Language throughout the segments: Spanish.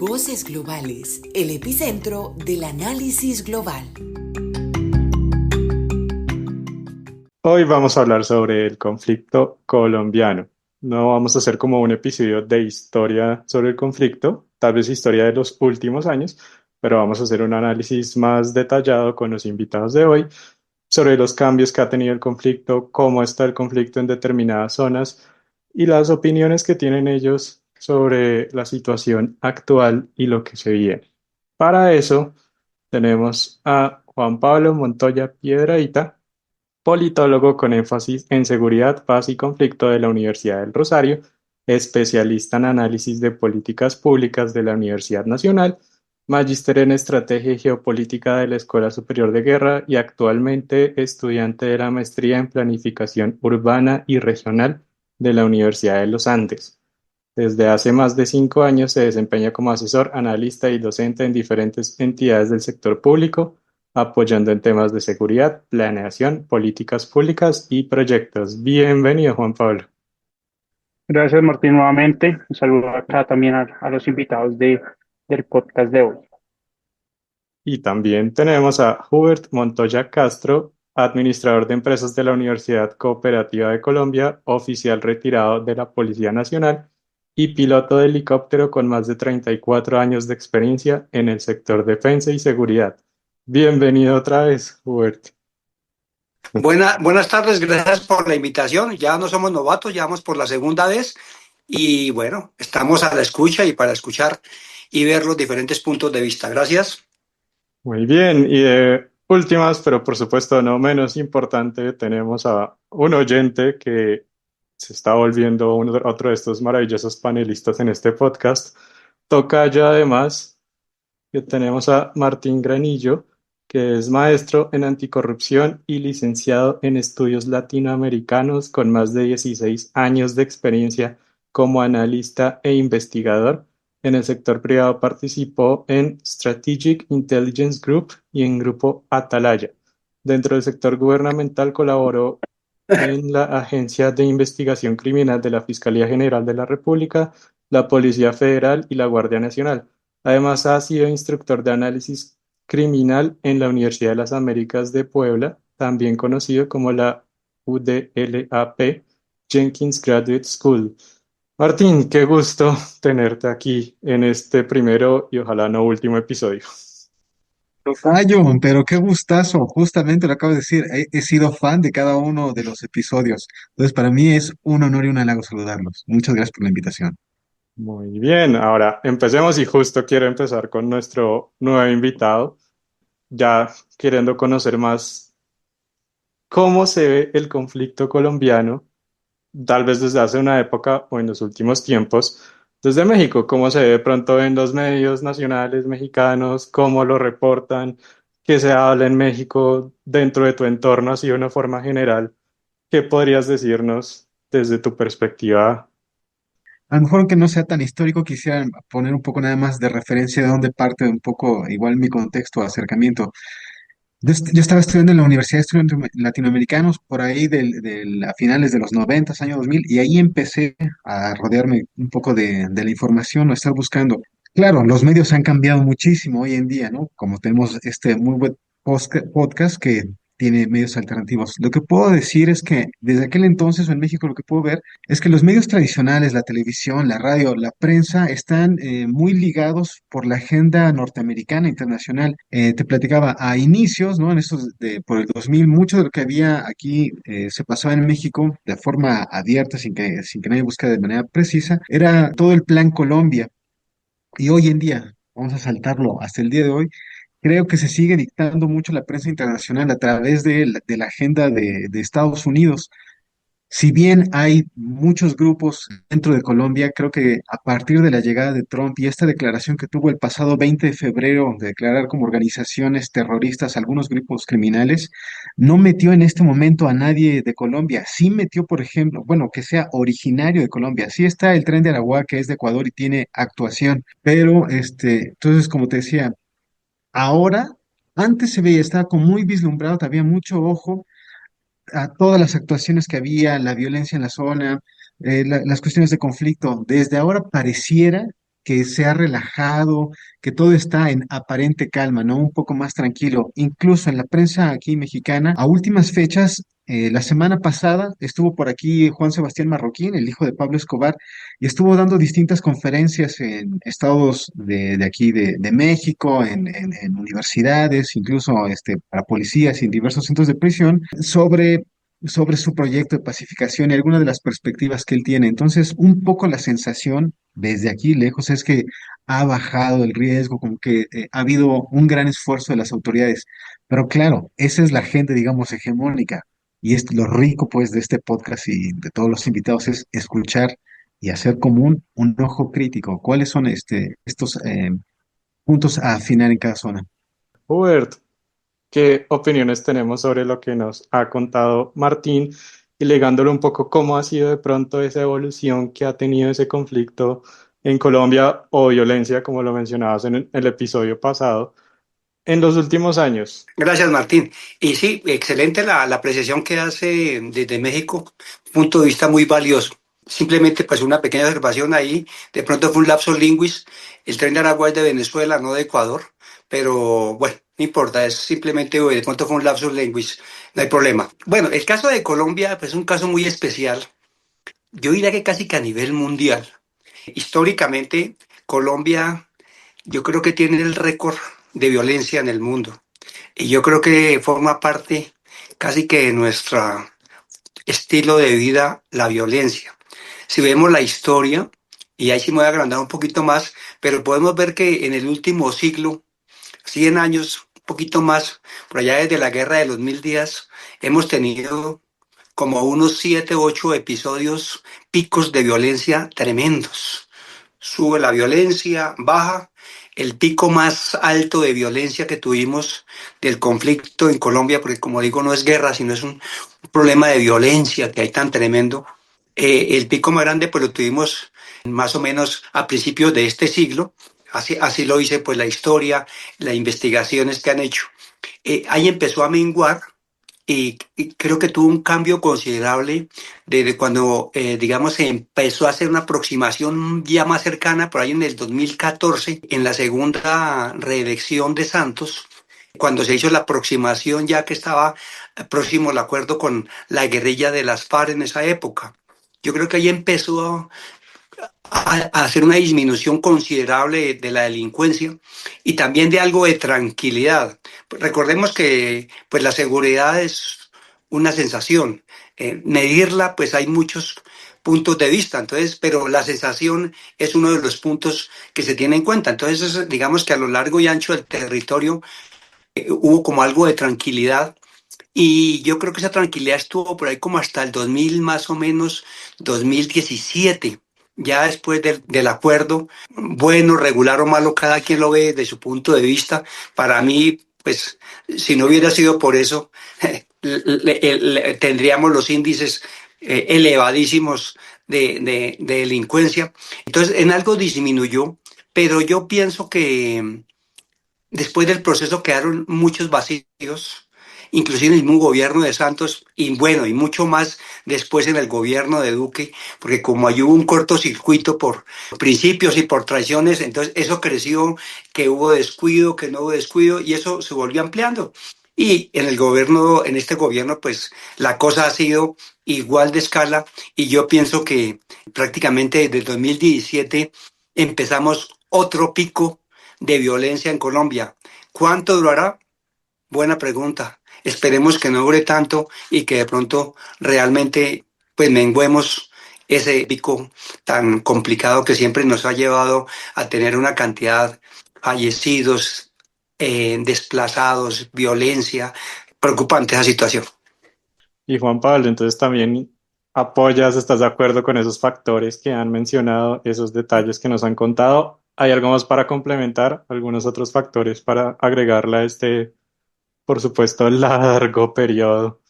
Voces Globales, el epicentro del análisis global. Hoy vamos a hablar sobre el conflicto colombiano. No vamos a hacer como un episodio de historia sobre el conflicto, tal vez historia de los últimos años, pero vamos a hacer un análisis más detallado con los invitados de hoy sobre los cambios que ha tenido el conflicto, cómo está el conflicto en determinadas zonas y las opiniones que tienen ellos sobre la situación actual y lo que se viene. Para eso tenemos a Juan Pablo Montoya Piedrahita, politólogo con énfasis en seguridad, paz y conflicto de la Universidad del Rosario, especialista en análisis de políticas públicas de la Universidad Nacional, magíster en estrategia y geopolítica de la Escuela Superior de Guerra y actualmente estudiante de la maestría en planificación urbana y regional de la Universidad de los Andes. Desde hace más de 5 años se desempeña como asesor, analista y docente en diferentes entidades del sector público, apoyando en temas de seguridad, planeación, políticas públicas y proyectos. Bienvenido, Juan Pablo. Gracias, Martín, nuevamente. Un saludo acá también a los invitados del podcast de hoy. Y también tenemos a Hubert Montoya Castro, administrador de empresas de la Universidad Cooperativa de Colombia, oficial retirado de la Policía Nacional y piloto de helicóptero con más de 34 años de experiencia en el sector defensa y seguridad. Bienvenido otra vez, Hubert. Buenas tardes, gracias por la invitación. Ya no somos novatos, ya vamos por la segunda vez y bueno, estamos a la escucha y para escuchar y ver los diferentes puntos de vista. Gracias. Muy bien, y de últimas, pero por supuesto no menos importante, tenemos a un oyente que se está volviendo otro de estos maravillosos panelistas en este podcast. Toca ya además que tenemos a Martín Granillo, que es maestro en anticorrupción y licenciado en estudios latinoamericanos con más de 16 años de experiencia como analista e investigador. En el sector privado participó en Strategic Intelligence Group y en Grupo Atalaya. Dentro del sector gubernamental colaboró en la Agencia de Investigación Criminal de la Fiscalía General de la República, la Policía Federal y la Guardia Nacional. Además, ha sido instructor de análisis criminal en la Universidad de las Américas de Puebla, también conocido como la UDLAP Jenkins Graduate School. Martín, qué gusto tenerte aquí en este primero y ojalá no último episodio. Tocayo, pero qué gustazo, justamente lo acabo de decir, he sido fan de cada uno de los episodios, entonces para mí es un honor y un halago saludarlos. Muchas gracias por la invitación. Muy bien, ahora empecemos y justo quiero empezar con nuestro nuevo invitado, ya queriendo conocer más cómo se ve el conflicto colombiano, tal vez desde hace una época o en los últimos tiempos, desde México, cómo se ve de pronto en los medios nacionales mexicanos, cómo lo reportan, qué se habla en México dentro de tu entorno, así de una forma general. ¿Qué podrías decirnos desde tu perspectiva? A lo mejor aunque no sea tan histórico, quisiera poner un poco nada más de referencia de dónde parte un poco igual mi contexto de acercamiento. Yo estaba estudiando en la Universidad de Estudiantes Latinoamericanos por ahí a finales de los 90, año 2000, y ahí empecé a rodearme un poco de la información, a estar buscando. Claro, los medios han cambiado muchísimo hoy en día, ¿no? Como tenemos este muy buen podcast que tiene medios alternativos. Lo que puedo decir es que desde aquel entonces o en México lo que puedo ver es que los medios tradicionales, la televisión, la radio, la prensa, están muy ligados por la agenda norteamericana internacional. Te platicaba a inicios, ¿no? Por el 2000, mucho de lo que había aquí se pasaba en México de forma abierta, sin que nadie buscara de manera precisa, era todo el Plan Colombia. Y hoy en día, vamos a saltarlo hasta el día de hoy, creo que se sigue dictando mucho la prensa internacional a través de la agenda de Estados Unidos. Si bien hay muchos grupos dentro de Colombia, creo que a partir de la llegada de Trump y esta declaración que tuvo el pasado 20 de febrero de declarar como organizaciones terroristas algunos grupos criminales, no metió en este momento a nadie de Colombia. Sí metió, por ejemplo, bueno, que sea originario de Colombia. Sí está el Tren de Aragua, que es de Ecuador y tiene actuación, pero entonces, como te decía, ahora, antes se veía, estaba como muy vislumbrado, había mucho ojo a todas las actuaciones que había, la violencia en la zona, las cuestiones de conflicto. Desde ahora pareciera que se ha relajado, que todo está en aparente calma, ¿no? Un poco más tranquilo. Incluso en la prensa aquí mexicana, a últimas fechas, la semana pasada estuvo por aquí Juan Sebastián Marroquín, el hijo de Pablo Escobar, y estuvo dando distintas conferencias en estados de aquí de México, en universidades, incluso para policías y en diversos centros de prisión, sobre su proyecto de pacificación y algunas de las perspectivas que él tiene. Entonces, un poco la sensación desde aquí lejos es que ha bajado el riesgo, como que ha habido un gran esfuerzo de las autoridades. Pero claro, esa es la gente, digamos, hegemónica. Y es lo rico, pues, de este podcast y de todos los invitados es escuchar y hacer común un ojo crítico. ¿Cuáles son estos puntos a afinar en cada zona? Hubert, ¿qué opiniones tenemos sobre lo que nos ha contado Martín y ligándolo un poco cómo ha sido de pronto esa evolución que ha tenido ese conflicto en Colombia o violencia, como lo mencionabas en el episodio pasado, en los últimos años? Gracias, Martín. Y sí, excelente la apreciación que hace desde México, punto de vista muy valioso. Simplemente, pues, una pequeña observación ahí. De pronto fue un lapsus linguis. El tren de Aragua es de Venezuela, no de Ecuador. Pero bueno, no importa, es simplemente, de pronto fue un lapsus linguis, no hay problema. Bueno, el caso de Colombia, pues, es un caso muy especial. Yo diría que casi que a nivel mundial. Históricamente, Colombia, yo creo que tiene el récord de violencia en el mundo. Y yo creo que forma parte casi que de nuestro estilo de vida la violencia. Si vemos la historia, y ahí sí me voy a agrandar un poquito más, pero podemos ver que en el último siglo, 100 años, un poquito más, por allá desde la Guerra de los Mil Días, hemos tenido como unos 7, 8 episodios, picos de violencia tremendos. Sube la violencia, baja. El pico más alto de violencia que tuvimos del conflicto en Colombia, porque como digo, no es guerra, sino es un problema de violencia que hay tan tremendo. El pico más grande pues lo tuvimos más o menos a principios de este siglo. Así lo dice pues la historia, las investigaciones que han hecho. Ahí empezó a menguar y creo que tuvo un cambio considerable desde cuando, digamos, se empezó a hacer una aproximación ya más cercana, por ahí en el 2014, en la segunda reelección de Santos, cuando se hizo la aproximación ya que estaba próximo el acuerdo con la guerrilla de las FARC en esa época. Yo creo que ahí empezó a hacer una disminución considerable de la delincuencia y también de algo de tranquilidad. Recordemos que pues la seguridad es una sensación. Medirla, pues hay muchos puntos de vista, entonces, pero la sensación es uno de los puntos que se tiene en cuenta. Entonces, digamos que a lo largo y ancho del territorio hubo como algo de tranquilidad y yo creo que esa tranquilidad estuvo por ahí como hasta el 2000 más o menos, 2017. Ya después del acuerdo, bueno, regular o malo, cada quien lo ve desde su punto de vista. Para mí, pues, si no hubiera sido por eso, tendríamos los índices elevadísimos de delincuencia. Entonces, en algo disminuyó, pero yo pienso que después del proceso quedaron muchos vacíos, inclusive en el mismo gobierno de Santos y bueno, y mucho más después en el gobierno de Duque, porque como hay hubo un cortocircuito por principios y por traiciones, entonces eso creció, que hubo descuido, que no hubo descuido y eso se volvió ampliando. Y en el gobierno, en este gobierno, pues la cosa ha sido igual de escala y yo pienso que prácticamente desde el 2017 empezamos otro pico de violencia en Colombia. ¿Cuánto durará? Buena pregunta. Esperemos que no dure tanto y que de pronto realmente pues menguemos ese pico tan complicado que siempre nos ha llevado a tener una cantidad de fallecidos, desplazados, violencia. Preocupante esa situación. Y Juan Pablo, entonces también apoyas, estás de acuerdo con esos factores que han mencionado, esos detalles que nos han contado. ¿Hay algo más para complementar? ¿Algunos otros factores para agregarle a este, por supuesto, largo periodo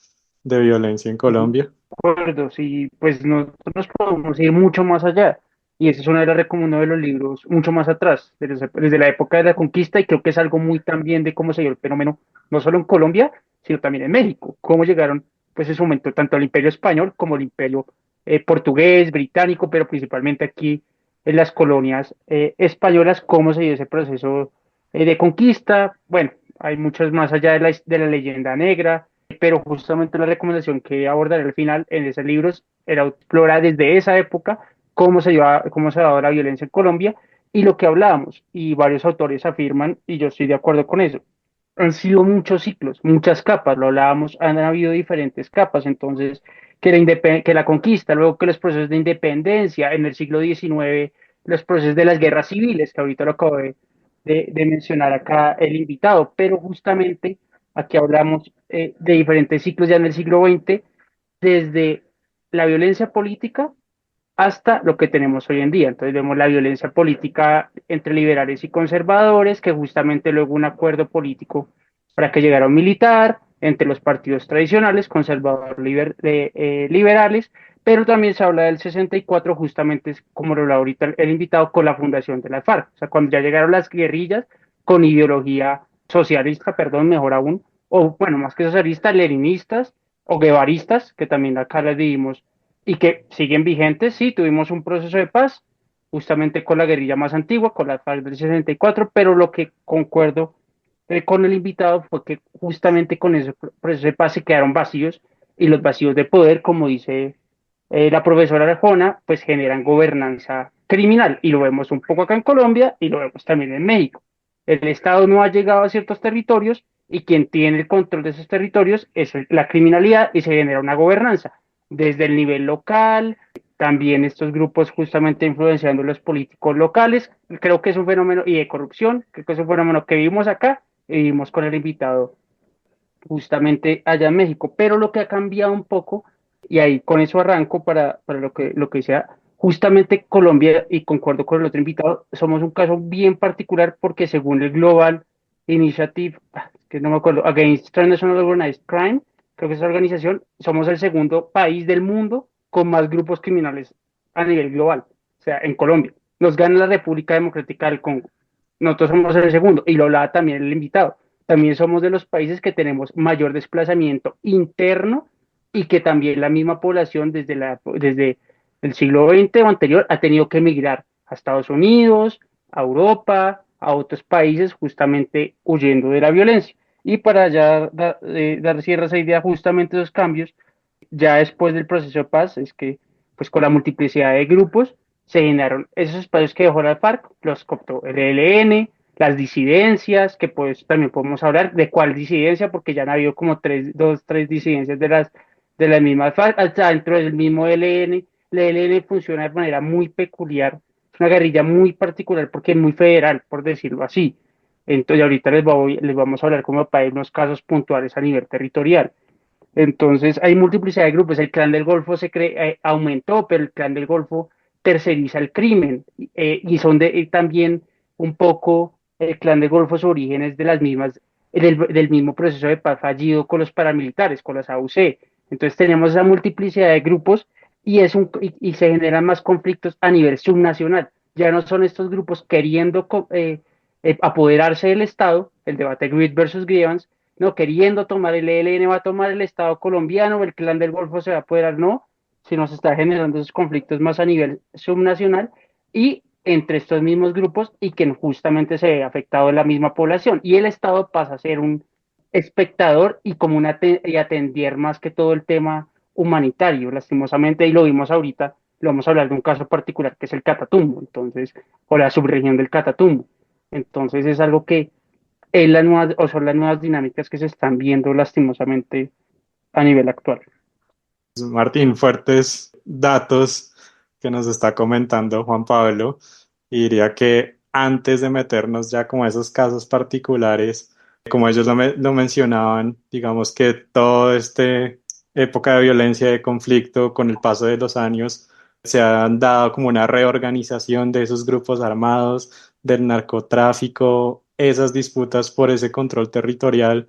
de violencia en Colombia? Acuerdo, sí, pues nosotros podemos ir mucho más allá. Y esa es una de las uno de los libros mucho más atrás, desde la época de la conquista, y creo que es algo muy también de cómo se dio el fenómeno, no solo en Colombia, sino también en México, cómo llegaron, pues en su momento, tanto al Imperio Español como al Imperio portugués, británico, pero principalmente aquí en las colonias españolas, cómo se dio ese proceso de conquista. Bueno, hay muchos más allá de la leyenda negra, pero justamente la recomendación que abordaré al final en ese libro era explorar desde esa época cómo se ha dado la violencia en Colombia y lo que hablábamos, y varios autores afirman, y yo estoy de acuerdo con eso, han sido muchos ciclos, muchas capas, lo hablábamos, han habido diferentes capas, entonces, que la conquista, luego que los procesos de independencia en el siglo XIX, los procesos de las guerras civiles, que ahorita lo acabo de mencionar acá el invitado, pero justamente aquí hablamos de diferentes ciclos ya en el siglo XX, desde la violencia política hasta lo que tenemos hoy en día. Entonces vemos la violencia política entre liberales y conservadores, que justamente luego un acuerdo político para que llegara un militar entre los partidos tradicionales, conservadores, liberales, pero también se habla del 64, justamente es como lo habla ahorita el invitado, con la fundación de la FARC. O sea, cuando ya llegaron las guerrillas con ideología socialista, perdón, mejor aún, o bueno, más que socialistas, leninistas o guevaristas, que también acá les vivimos y que siguen vigentes. Sí, tuvimos un proceso de paz, justamente con la guerrilla más antigua, con la FARC del 64, pero lo que concuerdo con el invitado fue que justamente con ese proceso de paz se quedaron vacíos y los vacíos de poder, como dice la profesora Arjona, pues generan gobernanza criminal y lo vemos un poco acá en Colombia y lo vemos también en México. El Estado no ha llegado a ciertos territorios y quien tiene el control de esos territorios es la criminalidad y se genera una gobernanza desde el nivel local, también estos grupos justamente influenciando los políticos locales. Creo que es un fenómeno, y de corrupción, creo que es un fenómeno que vivimos acá y vivimos con el invitado justamente allá en México. Pero lo que ha cambiado un poco, y ahí con eso arranco para lo que sea, justamente Colombia, y concuerdo con el otro invitado, somos un caso bien particular porque según el Global Initiative, que no me acuerdo, Against Transnational Organized Crime, creo que es esa organización, somos el segundo país del mundo con más grupos criminales a nivel global, o sea, en Colombia. Nos gana la República Democrática del Congo. Nosotros somos el segundo, y lo hablaba también el invitado. También somos de los países que tenemos mayor desplazamiento interno y que también la misma población desde el siglo XX o anterior ha tenido que emigrar a Estados Unidos, a Europa, a otros países, justamente huyendo de la violencia. Y para ya dar cierre a esa idea, justamente esos cambios, ya después del proceso de paz, es que pues con la multiplicidad de grupos se generaron esos espacios que dejó la FARC, los cooptó el ELN, las disidencias, que pues también podemos hablar de cuál disidencia, porque ya han habido como tres disidencias de las mismas FARC, hasta dentro del mismo ELN. El ELN funciona de manera muy peculiar, es una guerrilla muy particular porque es muy federal, por decirlo así. Entonces ahorita les vamos a hablar como para unos casos puntuales a nivel territorial. Entonces hay multiplicidad de grupos. El Clan del Golfo aumentó, pero el Clan del Golfo terceriza el crimen y son también un poco el Clan del Golfo, su origen es de las mismas, del mismo proceso de paz fallido con los paramilitares, con las AUC. Entonces tenemos esa multiplicidad de grupos y se generan más conflictos a nivel subnacional. Ya no son estos grupos queriendo apoderarse del Estado, el debate Grid versus Grievance, no queriendo tomar el ELN, va a tomar el Estado colombiano, el Clan del Golfo se va a apoderar, no, sino se está generando esos conflictos más a nivel subnacional y entre estos mismos grupos y que justamente se ve afectado la misma población. Y el Estado pasa a ser un espectador y como y atender más que todo el tema humanitario, lastimosamente, y lo vimos ahorita, lo vamos a hablar de un caso particular que es el Catatumbo, entonces, o la subregión del Catatumbo. Entonces es algo que son las nuevas dinámicas que se están viendo lastimosamente a nivel actual. Martín, fuertes datos que nos está comentando Juan Pablo. Y diría que antes de meternos ya como a esos casos particulares, como ellos lo mencionaban, digamos que toda esta época de violencia, de conflicto, con el paso de los años, se han dado como una reorganización de esos grupos armados, del narcotráfico, esas disputas por ese control territorial.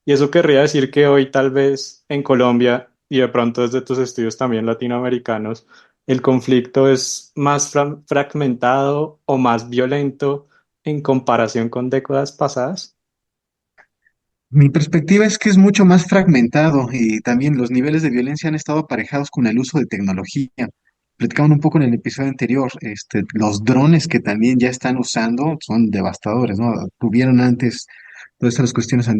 Y eso querría decir que hoy tal vez en Colombia y de pronto desde tus estudios también latinoamericanos, el conflicto es más fragmentado o más violento en comparación con décadas pasadas. Mi perspectiva es que es mucho más fragmentado y también los niveles de violencia han estado aparejados con el uso de tecnología. platicaban un poco en el episodio anterior, los drones que también ya están usando son devastadores, ¿no? Tuvieron antes todas estas cuestiones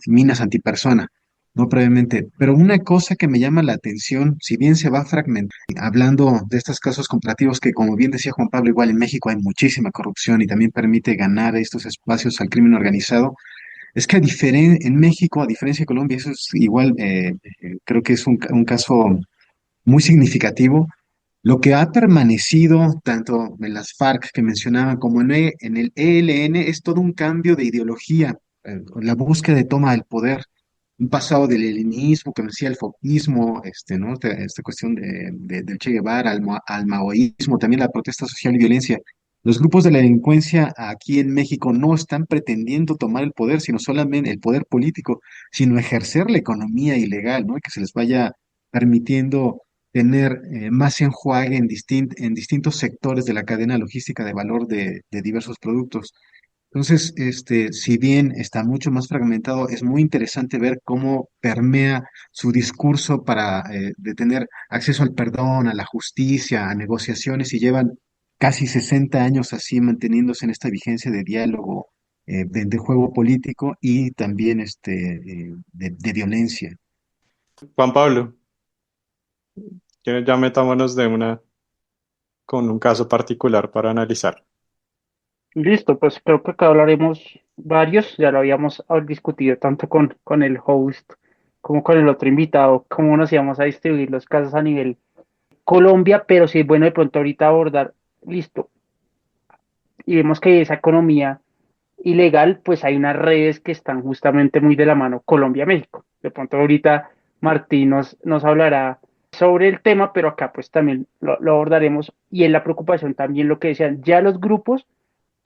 minas antipersona, ¿no? Previamente. Pero una cosa que me llama la atención, si bien se va fragmentando, hablando de estos casos comparativos que, como bien decía Juan Pablo, igual en México hay muchísima corrupción y también permite ganar estos espacios al crimen organizado, es que en México, a diferencia de Colombia, eso es igual, creo que es un caso muy significativo. Lo que ha permanecido tanto en las FARC que mencionaban como en el ELN es todo un cambio de ideología, la búsqueda de toma del poder, un pasado del leninismo, que decía el foquismo, ¿no? Esta cuestión del Che Guevara al maoísmo, también la protesta social y violencia. Los grupos de la delincuencia aquí en México no están pretendiendo tomar el poder, sino solamente el poder político, sino ejercer la economía ilegal, ¿no? Y que se les vaya permitiendo tener más enjuague en distintos sectores de la cadena logística de valor de diversos productos. Entonces, si bien está mucho más fragmentado, es muy interesante ver cómo permea su discurso para de tener acceso al perdón, a la justicia, a negociaciones, y llevan casi 60 años así manteniéndose en esta vigencia de diálogo, de juego político y también de violencia. Juan Pablo, ya metámonos de una con un caso particular para analizar. Listo, pues creo que acá hablaremos varios, ya lo habíamos discutido tanto con el host como con el otro invitado, cómo nos íbamos a distribuir los casos a nivel Colombia, pero sí es bueno de pronto ahorita abordar, listo, y vemos que esa economía ilegal, pues hay unas redes que están justamente muy de la mano Colombia-México. De pronto ahorita Martín nos hablará sobre el tema, pero acá pues también lo abordaremos y en la preocupación también lo que decían ya los grupos,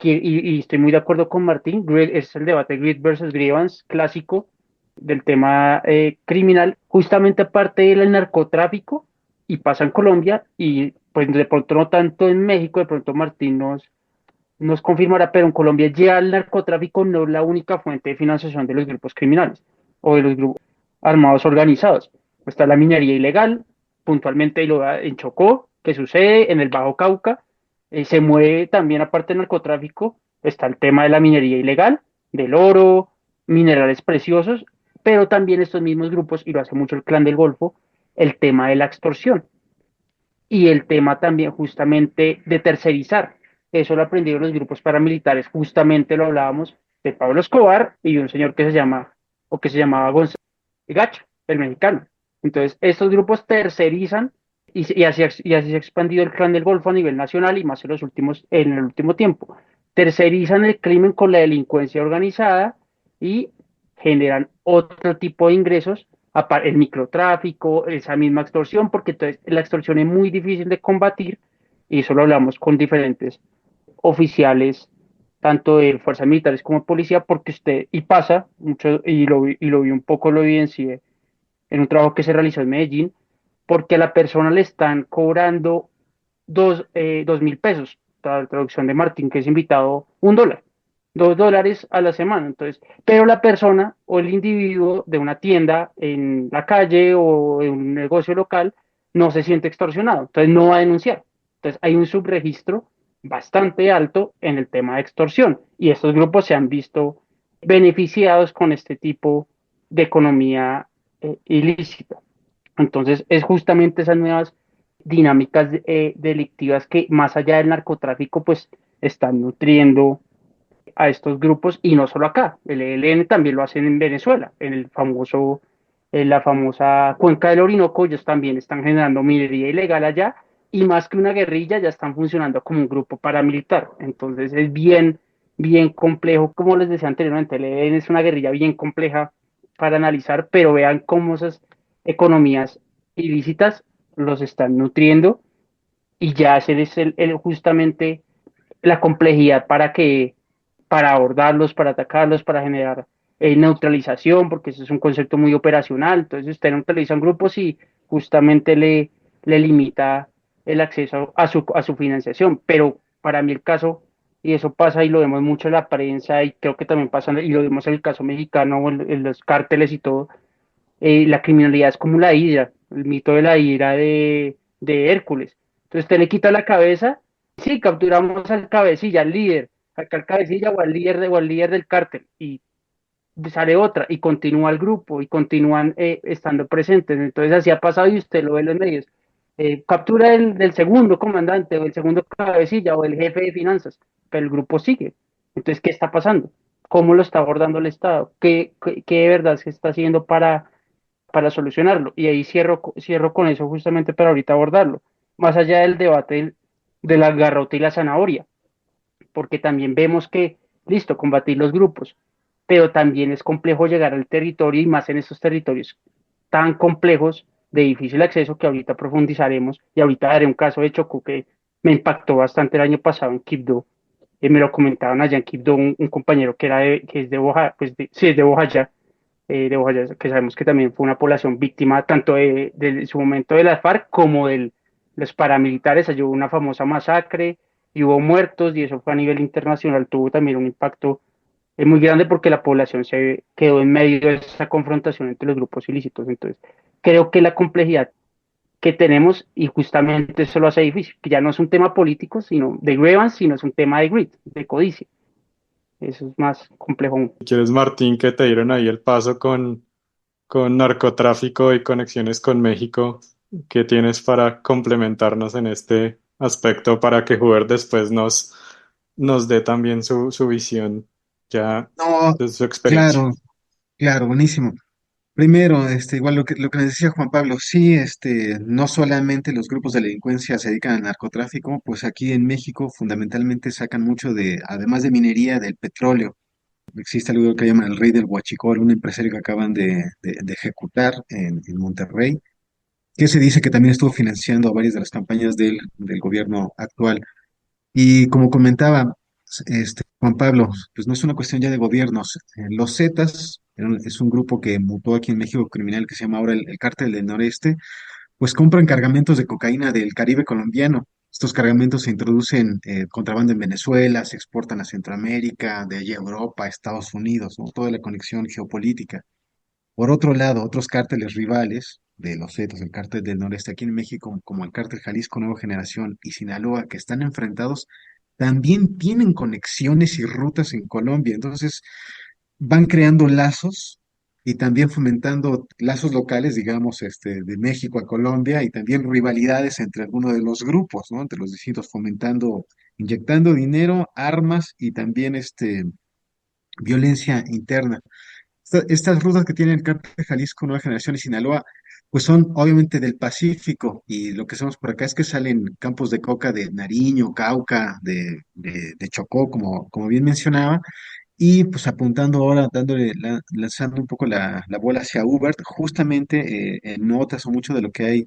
y estoy muy de acuerdo con Martín, es el debate Grid versus Grievance clásico del tema criminal, justamente aparte del narcotráfico, y pasa en Colombia, y pues de pronto no tanto en México, de pronto Martín nos confirmará, pero en Colombia ya el narcotráfico no es la única fuente de financiación de los grupos criminales o de los grupos armados organizados. Está la minería ilegal, puntualmente en Chocó, que sucede en el Bajo Cauca. Se mueve también, aparte del narcotráfico, está el tema de la minería ilegal, del oro, minerales preciosos, pero también estos mismos grupos, y lo hace mucho el Clan del Golfo, el tema de la extorsión y el tema también justamente de tercerizar. Eso lo aprendieron los grupos paramilitares, justamente lo hablábamos de Pablo Escobar y de un señor que se llama, o que se llamaba Gonzalo Gacho, el mexicano. Entonces, estos grupos tercerizan y así se ha expandido el clan del Golfo a nivel nacional y más en el último tiempo. Tercerizan el crimen con la delincuencia organizada y generan otro tipo de ingresos, el microtráfico, esa misma extorsión, porque entonces la extorsión es muy difícil de combatir y eso lo hablamos con diferentes oficiales, tanto de fuerzas militares como de policía, porque y pasa mucho, y lo vi un poco, lo evidencié en un trabajo que se realizó en Medellín, porque a la persona le están cobrando 2.000 pesos, la traducción de Martín, que es invitado, $1, $2 a la semana. Entonces, pero la persona o el individuo de una tienda en la calle o de un negocio local no se siente extorsionado, entonces no va a denunciar. Entonces, hay un subregistro bastante alto en el tema de extorsión y estos grupos se han visto beneficiados con este tipo de economía ilícita. Entonces, es justamente esas nuevas dinámicas delictivas que más allá del narcotráfico, pues están nutriendo a estos grupos y no solo acá, el ELN también lo hacen en Venezuela, en la famosa cuenca del Orinoco, ellos también están generando minería ilegal allá y más que una guerrilla ya están funcionando como un grupo paramilitar. Entonces es bien complejo, como les decía anteriormente, el ELN es una guerrilla bien compleja para analizar, pero vean cómo esas economías ilícitas los están nutriendo y ya ese es justamente la complejidad para abordarlos, para atacarlos, para generar neutralización, porque ese es un concepto muy operacional. Entonces usted neutraliza un grupo si justamente le limita el acceso a su financiación. Pero para mí el caso, y eso pasa y lo vemos mucho en la prensa y creo que también pasa, y lo vemos en el caso mexicano, o en los cárteles y todo, la criminalidad es como la hidra, el mito de la hidra de Hércules. Entonces usted le quita la cabeza, sí, capturamos al cabecilla, al líder, al cabecilla o al líder del cártel, y sale otra, y continúa el grupo, y continúan estando presentes. Entonces así ha pasado y usted lo ve en los medios. Captura del segundo comandante, o el segundo cabecilla, o el jefe de finanzas, pero el grupo sigue. Entonces, ¿qué está pasando? ¿Cómo lo está abordando el Estado? ¿Qué de verdad se está haciendo para solucionarlo? Y ahí cierro con eso justamente para ahorita abordarlo. Más allá del debate de la garrota y la zanahoria, porque también vemos que, listo, combatir los grupos, pero también es complejo llegar al territorio y más en estos territorios tan complejos de difícil acceso que ahorita profundizaremos y ahorita daré un caso de Chocó que me impactó bastante el año pasado en Quibdó. Me lo comentaban allá en Quibdó un compañero que es de Boja, pues sí, es de Bojayá, que sabemos que también fue una población víctima tanto de su momento de las FARC como de los paramilitares. Allí hubo una famosa masacre y hubo muertos y eso fue a nivel internacional, tuvo también un impacto muy grande porque la población se quedó en medio de esa confrontación entre los grupos ilícitos. Entonces, creo que la complejidad que tenemos, y justamente eso lo hace difícil, que ya no es un tema político, sino de grievance, sino es un tema de greed, de codicia. Eso es más complejo aún. Si quieres, Martín, que te dieron ahí el paso con narcotráfico y conexiones con México, ¿qué tienes para complementarnos en este aspecto para que Hubert después nos dé también su visión ya No, de su experiencia? claro, claro, buenísimo. Primero, igual lo que nos decía Juan Pablo, sí, no solamente los grupos de delincuencia se dedican al narcotráfico, pues aquí en México fundamentalmente sacan mucho además de minería, del petróleo. Existe algo que llaman el rey del Huachicol, un empresario que acaban de ejecutar en Monterrey, que se dice que también estuvo financiando varias de las campañas del gobierno actual. Y como comentaba Juan Pablo, pues no es una cuestión ya de gobiernos. Los Zetas es un grupo que mutó aquí en México criminal que se llama ahora el Cártel del Noreste, pues compran cargamentos de cocaína del Caribe colombiano. Estos cargamentos se introducen contrabando en Venezuela, se exportan a Centroamérica, de allí a Europa, a Estados Unidos, ¿no? Toda la conexión geopolítica. Por otro lado, otros cárteles rivales de los Zetas, el Cártel del Noreste aquí en México, como el Cártel Jalisco Nueva Generación y Sinaloa, que están enfrentados, también tienen conexiones y rutas en Colombia. Entonces, van creando lazos y también fomentando lazos locales, digamos, de México a Colombia y también rivalidades entre algunos de los grupos, ¿no? Entre los distintos, fomentando, inyectando dinero, armas y también violencia interna. Estas rutas que tiene el Cártel de Jalisco, Nueva Generación y Sinaloa, pues son obviamente del Pacífico y lo que hacemos por acá es que salen campos de coca de Nariño, Cauca, de Chocó, como bien mencionaba, y pues apuntando ahora, lanzando un poco la bola hacia Uber, justamente notas o mucho de lo que hay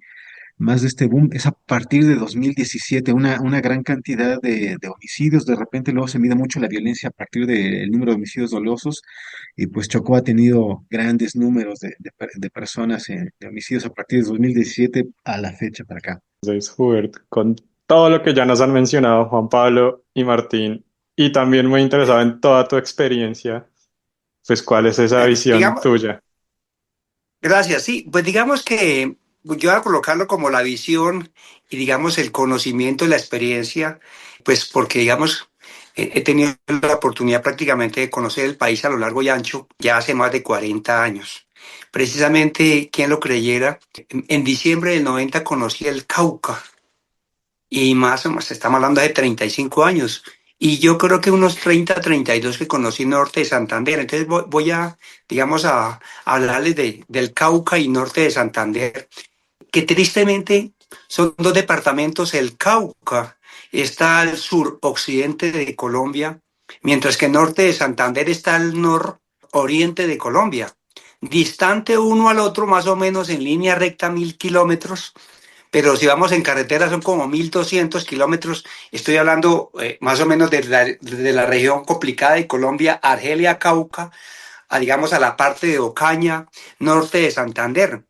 más de este boom es a partir de 2017, una gran cantidad de homicidios. De repente luego se mide mucho la violencia a partir del número de homicidios dolosos y pues Chocó ha tenido grandes números de personas de homicidios a partir de 2017 a la fecha para acá. Entonces, Hubert, con todo lo que ya nos han mencionado Juan Pablo y Martín, y también muy interesado en toda tu experiencia, pues ¿cuál es esa visión Digamos, tuya? gracias, sí, pues digamos que yo voy a colocarlo como la visión y digamos el conocimiento y la experiencia, pues porque digamos he tenido la oportunidad prácticamente de conocer el país a lo largo y ancho ya hace más de 40 años. Precisamente, quien lo creyera, en diciembre del 90 conocí el Cauca y más o menos estamos hablando de 35 años. Y yo creo que unos 32 que conocí norte de Santander. Entonces voy a, digamos, a hablarles del Cauca y norte de Santander, que tristemente son dos departamentos. El Cauca está al suroccidente de Colombia, mientras que el norte de Santander está al nororiente de Colombia. Distante uno al otro, más o menos en línea recta 1000 kilómetros, pero si vamos en carretera son como 1200 kilómetros. Estoy hablando más o menos de la región complicada de Colombia, Argelia, Cauca, a, digamos a la parte de Ocaña, norte de Santander.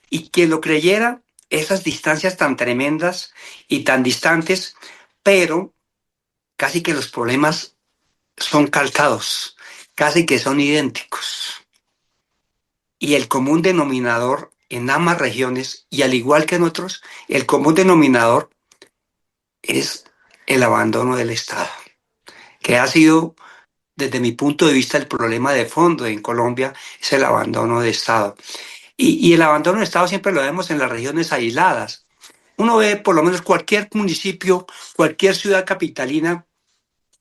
Y quien lo creyera, esas distancias tan tremendas y tan distantes, pero casi que los problemas son calcados, casi que son idénticos. Y el común denominador en ambas regiones, y al igual que en otros, el común denominador es el abandono del Estado, que ha sido, desde mi punto de vista, el problema de fondo en Colombia, es el abandono de Estado. Y el abandono de Estado siempre lo vemos en las regiones aisladas. Uno ve por lo menos cualquier municipio, cualquier ciudad capitalina,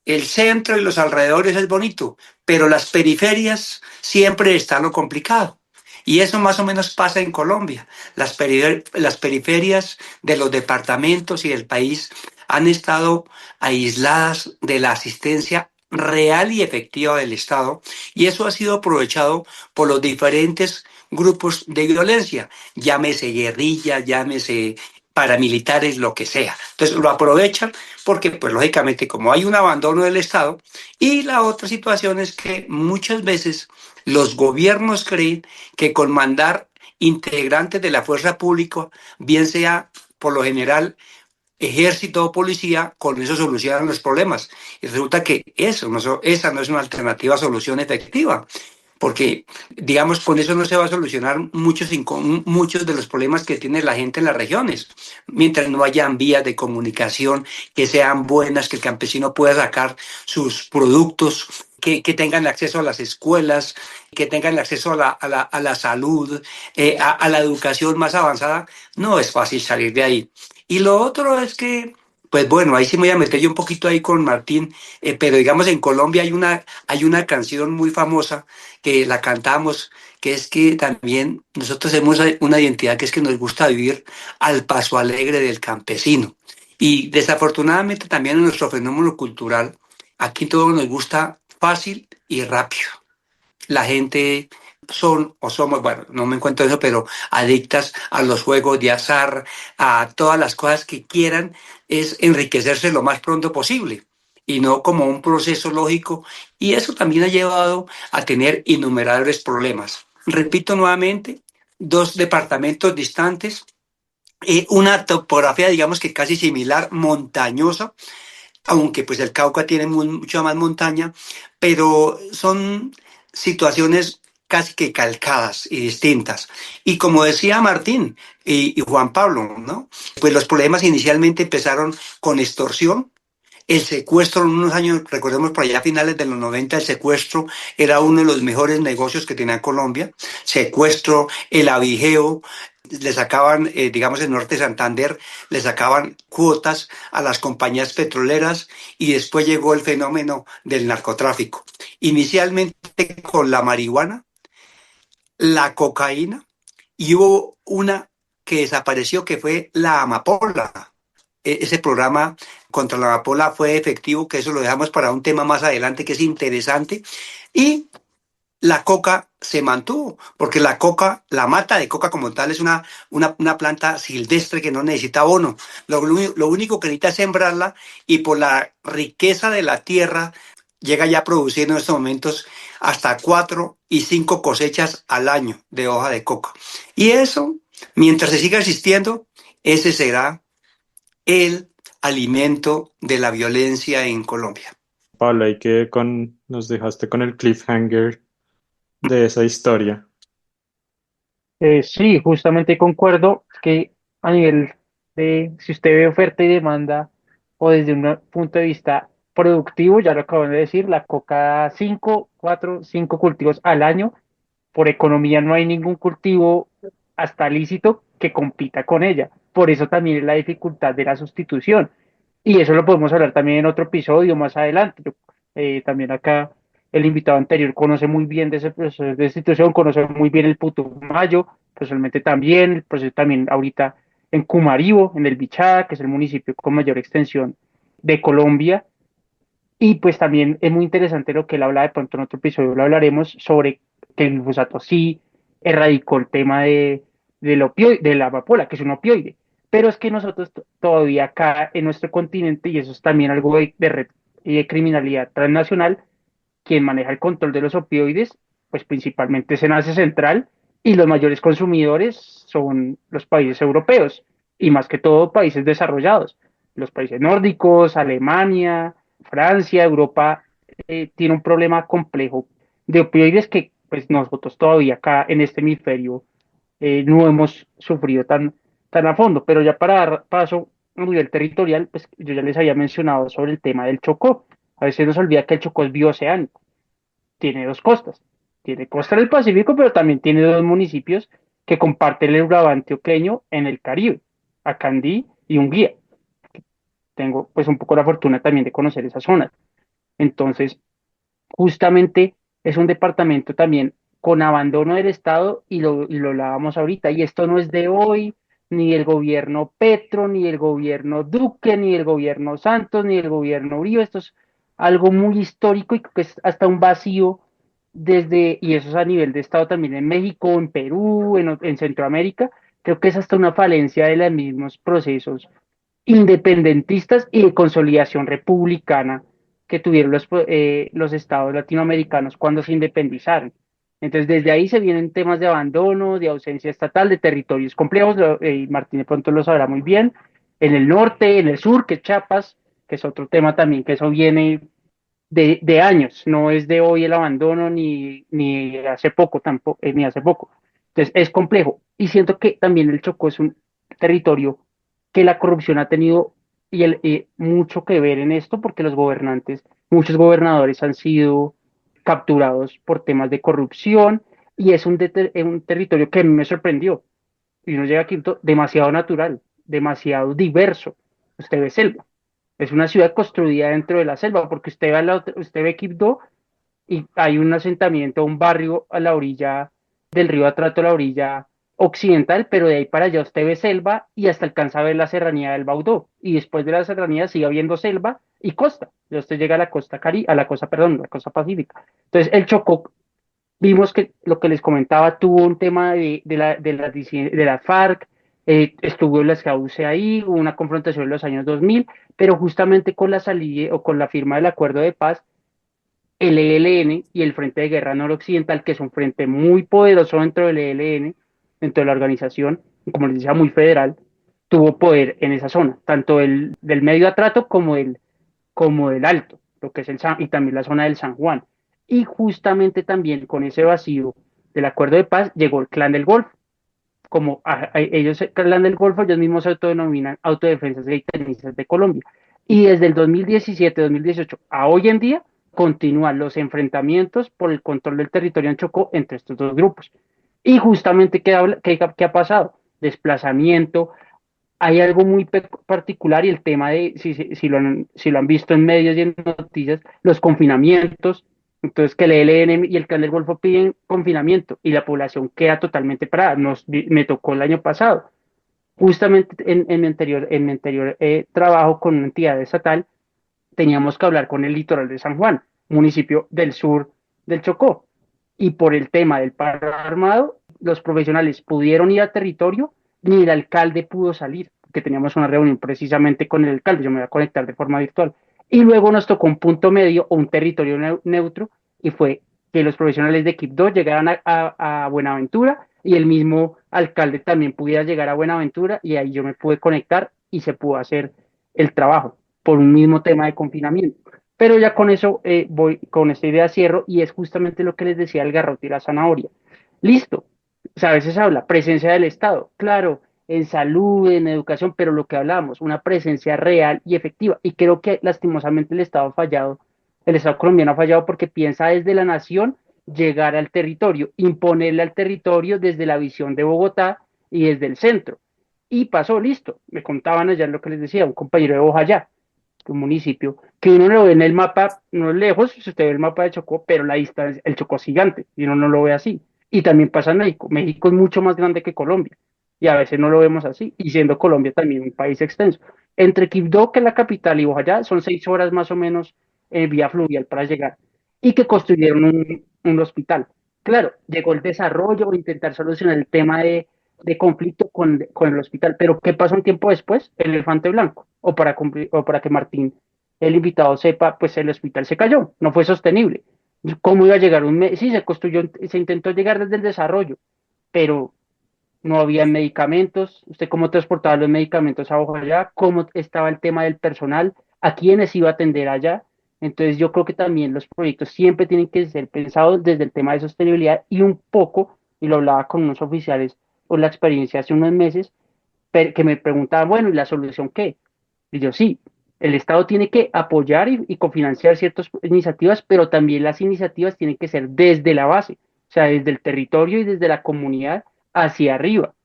el centro y los alrededores es bonito, pero las periferias siempre está lo complicado. Y eso más o menos pasa en Colombia. Las periferias de los departamentos y del país han estado aisladas de la asistencia real y efectiva del Estado, y eso ha sido aprovechado por los diferentes grupos de violencia, llámese guerrilla, llámese paramilitares, lo que sea. Entonces lo aprovechan porque, pues lógicamente, como hay un abandono del Estado, y la otra situación es que muchas veces los gobiernos creen que con mandar integrantes de la fuerza pública, bien sea por lo general ejército o policía, con eso solucionan los problemas. Y resulta que esa no es una alternativa a solución efectiva, porque, digamos, con eso no se va a solucionar muchos de los problemas que tiene la gente en las regiones. Mientras no hayan vías de comunicación que sean buenas, que el campesino pueda sacar sus productos, que tengan acceso a las escuelas, que tengan acceso a la salud, a la educación más avanzada, no es fácil salir de ahí. Y lo otro es que, pues bueno, ahí sí me voy a meter yo un poquito ahí con Martín, pero digamos en Colombia hay una canción muy famosa que la cantamos, que es que también nosotros tenemos una identidad que es que nos gusta vivir al paso alegre del campesino. Y desafortunadamente también en nuestro fenómeno cultural, aquí todo nos gusta fácil y rápido. La gente son o somos, bueno, no me encuentro eso, pero adictas a los juegos de azar, a todas las cosas que quieran, es enriquecerse lo más pronto posible y no como un proceso lógico. Y eso también ha llevado a tener innumerables problemas. Repito nuevamente, dos departamentos distantes, una topografía, digamos que casi similar, montañosa, aunque pues el Cauca tiene mucha más montaña, pero son situaciones casi que calcadas y distintas. Y como decía Martín y Juan Pablo, ¿no? Pues los problemas inicialmente empezaron con extorsión. El secuestro en unos años, recordemos por allá a finales de los 90, el secuestro era uno de los mejores negocios que tenía Colombia. Secuestro, el avijeo, le sacaban, digamos, en Norte de Santander, le sacaban cuotas a las compañías petroleras, y después llegó el fenómeno del narcotráfico. Inicialmente con la marihuana, la cocaína, y hubo una que desapareció, que fue la amapola. Ese programa contra la amapola fue efectivo, que eso lo dejamos para un tema más adelante que es interesante. Y la coca se mantuvo, porque la coca, la mata de coca como tal, es una planta silvestre que no necesita abono. Lo único que necesita es sembrarla, y por la riqueza de la tierra llega ya a producir en estos momentos hasta 4 y 5 cosechas al año de hoja de coca. Y eso, mientras se siga existiendo, ese será el alimento de la violencia en Colombia. Pablo, ahí que nos dejaste con el cliffhanger de esa historia. Sí, justamente concuerdo que a nivel de, si usted ve oferta y demanda, o desde un punto de vista productivo, ya lo acaban de decir, la coca da 5, 4, 5 cultivos al año. Por economía no hay ningún cultivo hasta lícito que compita con ella. Por eso también es la dificultad de la sustitución. Y eso lo podemos hablar también en otro episodio más adelante. También acá el invitado anterior conoce muy bien de ese proceso de destitución, conoce muy bien el Putumayo, personalmente también, el proceso también ahorita en Cumaribo, en el Bichada, que es el municipio con mayor extensión de Colombia. Y pues también es muy interesante lo que él habla, de pronto en otro episodio lo hablaremos, sobre que el glifosato sí erradicó el tema de la amapola, que es un opioide. Pero es que nosotros todavía acá en nuestro continente, y eso es también algo de red y de criminalidad transnacional, quien maneja el control de los opioides, pues principalmente es en Asia Central, y los mayores consumidores son los países europeos, y más que todo países desarrollados, los países nórdicos, Alemania, Francia, Europa, tiene un problema complejo de opioides que pues nosotros todavía acá en este hemisferio no hemos sufrido tan a fondo. Pero ya para dar paso a nivel territorial, pues yo ya les había mencionado sobre el tema del Chocó. A veces nos olvida que el Chocó es bioceánico, tiene dos costas. Tiene costa del Pacífico, pero también tiene dos municipios que comparten el Urabá antioqueño en el Caribe, Acandí y Unguía. Tengo pues un poco la fortuna también de conocer esas zonas. Entonces, justamente es un departamento también con abandono del Estado y lo hablábamos ahorita. Y esto no es de hoy, ni del gobierno Petro, ni del gobierno Duque, ni del gobierno Santos, ni del gobierno Uribe. Esto es algo muy histórico y que es hasta un vacío y eso es a nivel de Estado también en México, en Perú, en Centroamérica. Creo que es hasta una falencia de los mismos procesos independentistas y de consolidación republicana que tuvieron los estados latinoamericanos cuando se independizaron. Entonces, desde ahí se vienen temas de abandono, de ausencia estatal, de territorios complejos, y Martín de pronto lo sabrá muy bien, en el norte, en el sur, que es Chiapas, que es otro tema también, que eso viene de años, no es de hoy el abandono, ni hace poco tampoco, ni hace poco. Entonces, es complejo. Y siento que también el Chocó es un territorio que la corrupción ha tenido mucho que ver en esto, porque muchos gobernadores han sido capturados por temas de corrupción, y es un territorio que a mí me sorprendió. Y uno llega aquí demasiado natural, demasiado diverso. Usted ve selva. Es una ciudad construida dentro de la selva, porque usted ve Quibdó y hay un asentamiento, un barrio a la orilla del río Atrato, a la orilla occidental, pero de ahí para allá usted ve selva y hasta alcanza a ver la serranía del Baudó. Y después de la serranía sigue habiendo selva y costa. Ya usted llega a la costa perdón, la costa pacífica. Entonces, el Chocó, vimos que lo que les comentaba tuvo un tema de la FARC, estuvo el escauce ahí, hubo una confrontación en los años 2000, pero justamente con la salida o con la firma del acuerdo de paz, el ELN y el Frente de Guerra Noroccidental, que es un frente muy poderoso dentro del ELN, dentro de la organización, y como les decía, muy federal, tuvo poder en esa zona, tanto del medio atrato como del alto, lo que es y también la zona del San Juan. Y justamente también con ese vacío del acuerdo de paz llegó el Clan del Golfo. Como ellos, el Clan del Golfo, ellos mismos se autodenominan Autodefensas Gaitanistas de Colombia. Y desde el 2017-2018 a hoy en día continúan los enfrentamientos por el control del territorio en Chocó entre estos dos grupos. Y justamente, ¿qué ha pasado? Desplazamiento. Hay algo muy particular, y el tema de, si lo han visto en medios y en noticias, los confinamientos. Entonces, que el ELN y el Clan del Golfo piden confinamiento y la población queda totalmente parada. Me tocó el año pasado. Justamente en mi anterior trabajo con una entidad estatal, teníamos que hablar con el litoral de San Juan, municipio del sur del Chocó. Y por el tema del paro armado, los profesionales pudieron ir al territorio, ni el alcalde pudo salir, que teníamos una reunión precisamente con el alcalde. Yo me voy a conectar de forma virtual. Y luego nos tocó un punto medio o un territorio neutro, y fue que los profesionales de Quibdó llegaran a Buenaventura y el mismo alcalde también pudiera llegar a Buenaventura, y ahí yo me pude conectar y se pudo hacer el trabajo por un mismo tema de confinamiento. Pero ya con eso con esta idea cierro, y es justamente lo que les decía el garrote y la zanahoria. Listo, o sea, a veces habla presencia del Estado, claro, en salud, en educación, pero lo que hablamos, una presencia real y efectiva. Y creo que lastimosamente el Estado colombiano ha fallado porque piensa desde la nación llegar al territorio, imponerle al territorio desde la visión de Bogotá y desde el centro. Y pasó, listo. Me contaban allá lo que les decía, un compañero de Bojayá, un municipio, que uno lo ve en el mapa, no es lejos, si usted ve el mapa de Chocó, pero la distancia, el Chocó es gigante, y uno no lo ve así. Y también pasa en México. México es mucho más grande que Colombia, y a veces no lo vemos así, y siendo Colombia también un país extenso. Entre Quibdó, que es la capital, y Bojayá, son 6 horas más o menos en vía fluvial para llegar, y que construyeron un hospital. Claro, llegó el desarrollo o intentar solucionar el tema de conflicto con el hospital, pero ¿qué pasó un tiempo después? El elefante blanco, o para que Martín, el invitado, sepa, pues el hospital se cayó, no fue sostenible. ¿Cómo iba a llegar un mes? Sí, se construyó, se intentó llegar desde el desarrollo, pero no había medicamentos. ¿Usted cómo transportaba los medicamentos a allá? ¿Cómo estaba el tema del personal? ¿A quiénes iba a atender allá? Entonces yo creo que también los proyectos siempre tienen que ser pensados desde el tema de sostenibilidad, y un poco, y lo hablaba con unos oficiales por la experiencia hace unos meses, que me preguntaban, bueno, ¿y la solución qué? Y yo sí, el Estado tiene que apoyar y cofinanciar ciertas iniciativas, pero también las iniciativas tienen que ser desde la base, o sea, desde el territorio y desde la comunidad hacia arriba.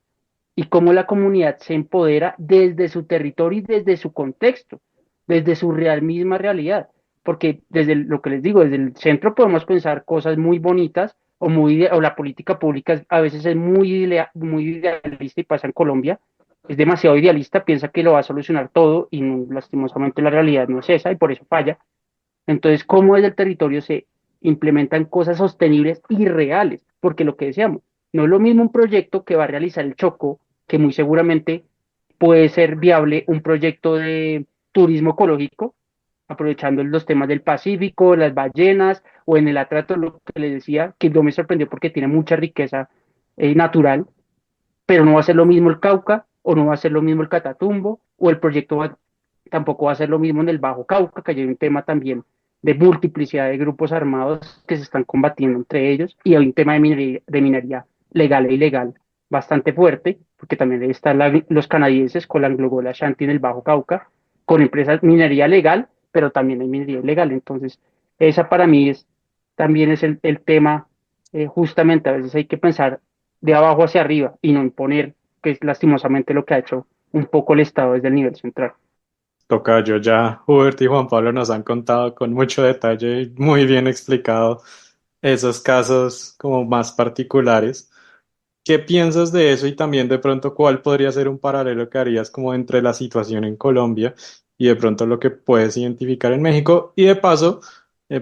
Y cómo la comunidad se empodera desde su territorio y desde su contexto, desde su misma realidad. Porque desde lo que les digo, desde el centro podemos pensar cosas muy bonitas o la política pública a veces es muy idealista y pasa en Colombia, es demasiado idealista, piensa que lo va a solucionar todo y lastimosamente la realidad no es esa y por eso falla. Entonces, ¿cómo desde el territorio se implementan cosas sostenibles y reales? Porque lo que decíamos, no es lo mismo un proyecto que va a realizar el Chocó, que muy seguramente puede ser viable un proyecto de turismo ecológico, aprovechando los temas del Pacífico, las ballenas, o en el Atrato, lo que les decía, que no me sorprendió porque tiene mucha riqueza natural, pero no va a ser lo mismo el Cauca, o no va a ser lo mismo el Catatumbo, o el tampoco va a ser lo mismo en el Bajo Cauca, que hay un tema también de multiplicidad de grupos armados que se están combatiendo entre ellos, y hay un tema de minería legal e ilegal bastante fuerte, porque también están los canadienses con la Anglo Ashanti en el Bajo Cauca, con empresas minería legal, pero también hay minería ilegal. Entonces, esa para mí también es el tema, justamente a veces hay que pensar de abajo hacia arriba y no imponer, que es lastimosamente lo que ha hecho un poco el Estado desde el nivel central. Tocayo, ya Hubert y Juan Pablo nos han contado con mucho detalle y muy bien explicado esos casos como más particulares. ¿Qué piensas de eso y también de pronto cuál podría ser un paralelo que harías como entre la situación en Colombia y de pronto lo que puedes identificar en México? Y de paso,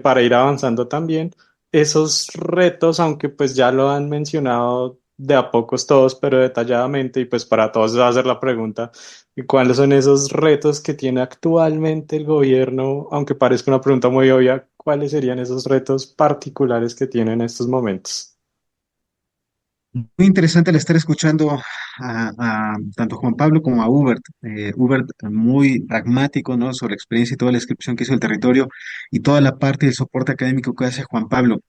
para ir avanzando también, esos retos, aunque pues ya lo han mencionado de a pocos todos, pero detalladamente, y pues para todos va a ser la pregunta, ¿y cuáles son esos retos que tiene actualmente el gobierno? Aunque parezca una pregunta muy obvia, ¿cuáles serían esos retos particulares que tiene en estos momentos? Muy interesante el estar escuchando a tanto Juan Pablo como a Hubert. Hubert muy pragmático, ¿no? Sobre la experiencia y toda la descripción que hizo del territorio y toda la parte del soporte académico que hace Juan Pablo.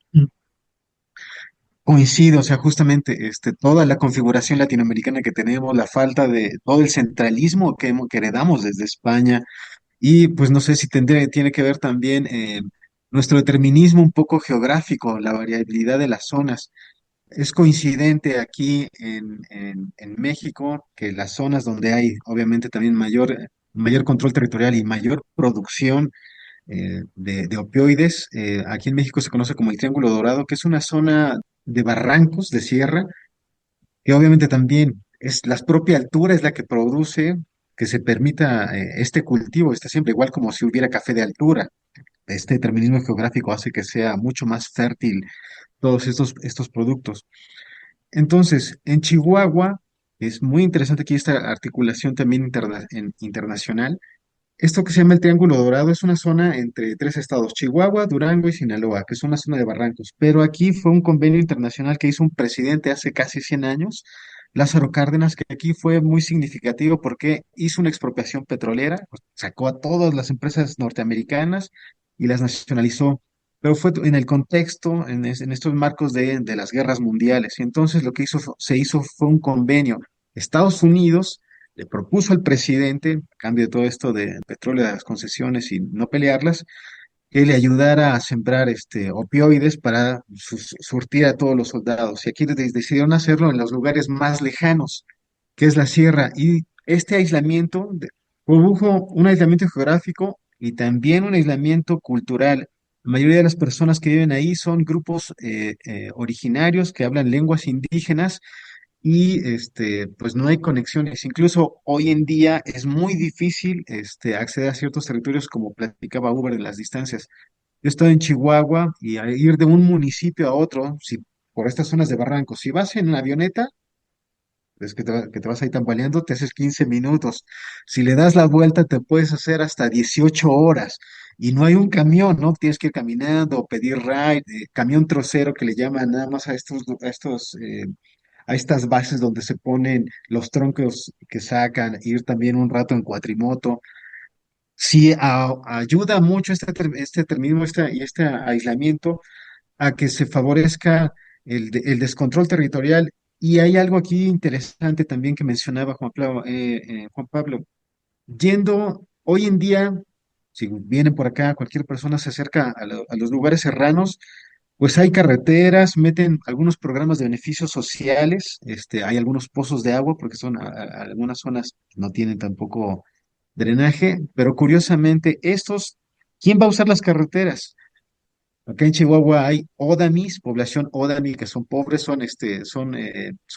Coincido, o sea, justamente toda la configuración latinoamericana que tenemos, la falta de todo el centralismo que heredamos desde España y pues no sé si tiene que ver también nuestro determinismo un poco geográfico, la variabilidad de las zonas. Es coincidente aquí en México que las zonas donde hay obviamente también mayor control territorial y mayor producción de opioides, aquí en México se conoce como el Triángulo Dorado, que es una zona de barrancos, de sierra, que obviamente también la propia altura es la que produce que se permita este cultivo, está siempre igual como si hubiera café de altura. Este determinismo geográfico hace que sea mucho más fértil todos estos productos. Entonces, en Chihuahua, es muy interesante aquí esta articulación también internacional. Esto que se llama el Triángulo Dorado es una zona entre tres estados, Chihuahua, Durango y Sinaloa, que es una zona de barrancos. Pero aquí fue un convenio internacional que hizo un presidente hace casi 100 años, Lázaro Cárdenas, que aquí fue muy significativo porque hizo una expropiación petrolera, pues, sacó a todas las empresas norteamericanas y las nacionalizó. Pero fue en el contexto, en estos marcos de las guerras mundiales. Y entonces lo que se hizo fue un convenio. Estados Unidos le propuso al presidente, a cambio de todo esto de petróleo, de las concesiones y no pelearlas, que le ayudara a sembrar opioides para surtir a todos los soldados. Y aquí decidieron hacerlo en los lugares más lejanos, que es la sierra. Y este aislamiento produjo un aislamiento geográfico y también un aislamiento cultural. La mayoría de las personas que viven ahí son grupos originarios que hablan lenguas indígenas y pues no hay conexiones. Incluso hoy en día es muy difícil acceder a ciertos territorios, como platicaba Uber en las distancias. Yo estoy en Chihuahua y al ir de un municipio a otro, si por estas zonas de barrancos, si vas en la avioneta, es que te vas ahí tambaleando, te haces 15 minutos. Si le das la vuelta, te puedes hacer hasta 18 horas. Y no hay un camión, ¿no? Tienes que ir caminando o pedir ride, camión trocero que le llaman nada más a estas bases donde se ponen los troncos que sacan, ir también un rato en cuatrimoto. Sí, ayuda mucho este terminismo y este aislamiento a que se favorezca el descontrol territorial. Y hay algo aquí interesante también que mencionaba Juan Pablo. Yendo hoy en día, si vienen por acá, cualquier persona se acerca a los lugares serranos, pues hay carreteras, meten algunos programas de beneficios sociales, hay algunos pozos de agua, porque algunas zonas no tienen tampoco drenaje, pero curiosamente, ¿quién va a usar las carreteras? Acá en Chihuahua hay Odamis, población Odami, que son pobres, son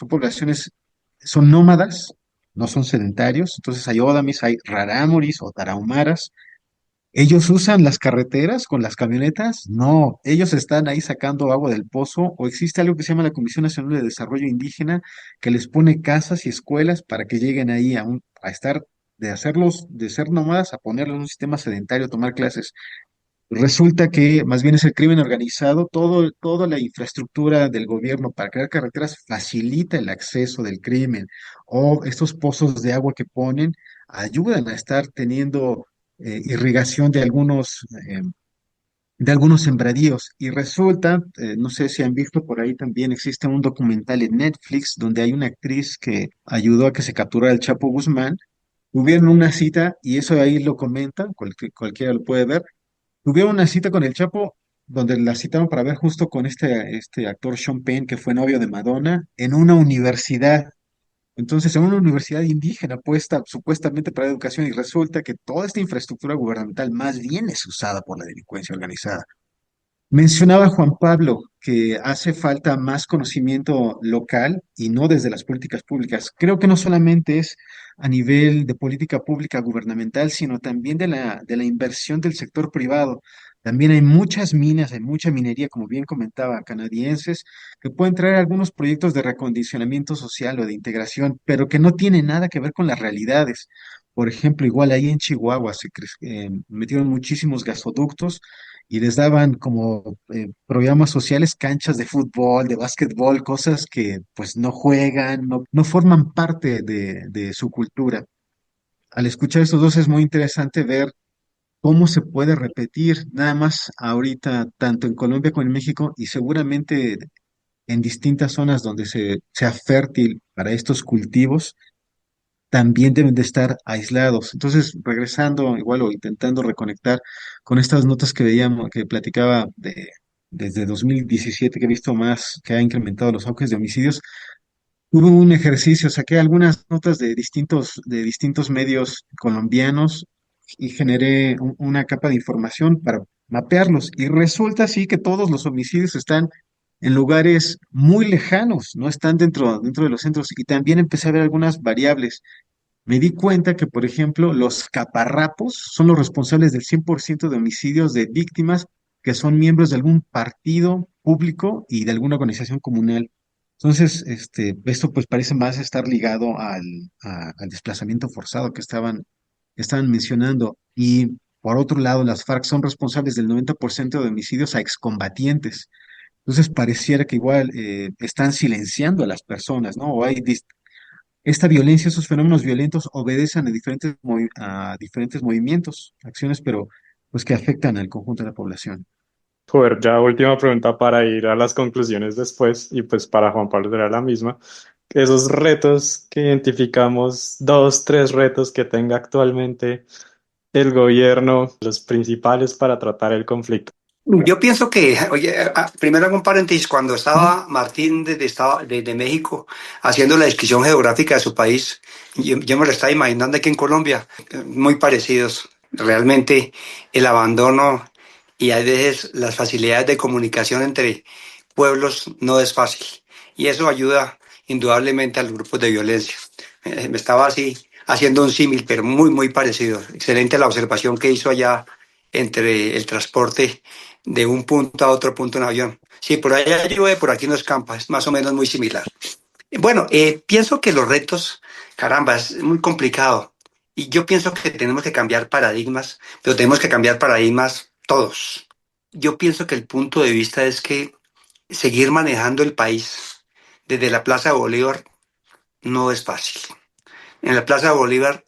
poblaciones, son nómadas, no son sedentarios. Entonces hay Odamis, hay Rarámuris o Tarahumaras. ¿Ellos usan las carreteras con las camionetas? No, ellos están ahí sacando agua del pozo, o existe algo que se llama la Comisión Nacional de Desarrollo Indígena, que les pone casas y escuelas para que lleguen ahí a estar, de ser nómadas, a ponerlos en un sistema sedentario, a tomar clases. Resulta que más bien es el crimen organizado, toda la infraestructura del gobierno para crear carreteras facilita el acceso del crimen, o estos pozos de agua que ponen ayudan a estar teniendo irrigación de algunos sembradíos. Y resulta, no sé si han visto por ahí, también existe un documental en Netflix donde hay una actriz que ayudó a que se capturara el Chapo Guzmán. Tuvieron una cita, y eso ahí lo comenta, cualquiera lo puede ver. Tuvieron una cita con el Chapo, donde la citaron para ver justo con este actor Sean Penn, que fue novio de Madonna, en una universidad. Entonces, en una universidad indígena puesta supuestamente para educación, y resulta que toda esta infraestructura gubernamental más bien es usada por la delincuencia organizada. Mencionaba Juan Pablo que hace falta más conocimiento local y no desde las políticas públicas. Creo que no solamente es a nivel de política pública gubernamental, sino también de la inversión del sector privado. También hay muchas minas, hay mucha minería, como bien comentaba, canadienses, que pueden traer algunos proyectos de recondicionamiento social o de integración, pero que no tienen nada que ver con las realidades. Por ejemplo, igual ahí en Chihuahua metieron muchísimos gasoductos y les daban como programas sociales, canchas de fútbol, de básquetbol, cosas que pues no juegan, no forman parte de su cultura. Al escuchar estos dos es muy interesante ver cómo se puede repetir nada más ahorita, tanto en Colombia como en México, y seguramente en distintas zonas donde sea fértil para estos cultivos también deben de estar aislados. Entonces, regresando igual o intentando reconectar con estas notas que veíamos, que platicaba desde 2017, que he visto más, que ha incrementado los auges de homicidios, hubo un ejercicio, saqué algunas notas de distintos medios colombianos y generé una capa de información para mapearlos. Y resulta sí que todos los homicidios están en lugares muy lejanos, no están dentro de los centros. Y también empecé a ver algunas variables. Me di cuenta que, por ejemplo, los caparrapos son los responsables del 100% de homicidios de víctimas que son miembros de algún partido público y de alguna organización comunal. Entonces, esto pues parece más estar ligado al desplazamiento forzado que estaban mencionando. Y por otro lado, las FARC son responsables del 90% de homicidios a excombatientes. Entonces, pareciera que igual están silenciando a las personas, ¿no? Esta violencia, esos fenómenos violentos obedecen a diferentes movimientos, acciones, pero pues que afectan al conjunto de la población. Joder, ya última pregunta para ir a las conclusiones después, y pues para Juan Pablo será la misma. Esos retos que identificamos, dos, tres retos que tenga actualmente el gobierno, los principales para tratar el conflicto. Yo pienso que, oye, primero hago un paréntesis, cuando estaba Martín desde México haciendo la descripción geográfica de su país, yo me lo estaba imaginando aquí en Colombia, muy parecidos. Realmente el abandono y a veces las facilidades de comunicación entre pueblos no es fácil. Y eso ayuda indudablemente a los grupos de violencia. Me estaba así haciendo un símil, pero muy, muy parecido. Excelente la observación que hizo allá entre el transporte de un punto a otro punto en avión. Si por allá llueve, por aquí no escampa, es más o menos muy similar. Bueno, pienso que los retos, caramba, es muy complicado. Y yo pienso que tenemos que cambiar paradigmas, pero tenemos que cambiar paradigmas todos. Yo pienso que el punto de vista es que seguir manejando el país desde la Plaza de Bolívar no es fácil. En la Plaza de Bolívar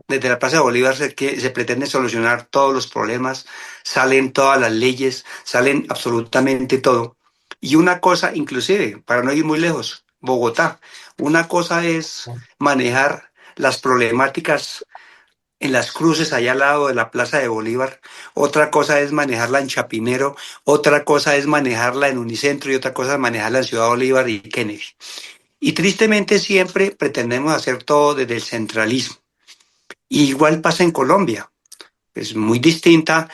Desde la Plaza de Bolívar se pretende solucionar todos los problemas, salen todas las leyes, salen absolutamente todo. Y una cosa, inclusive, para no ir muy lejos, Bogotá, una cosa es manejar las problemáticas en las cruces allá al lado de la Plaza de Bolívar, otra cosa es manejarla en Chapinero, otra cosa es manejarla en Unicentro y otra cosa es manejarla en Ciudad Bolívar y Kennedy. Y tristemente siempre pretendemos hacer todo desde el centralismo. Y igual pasa en Colombia. Es muy distinta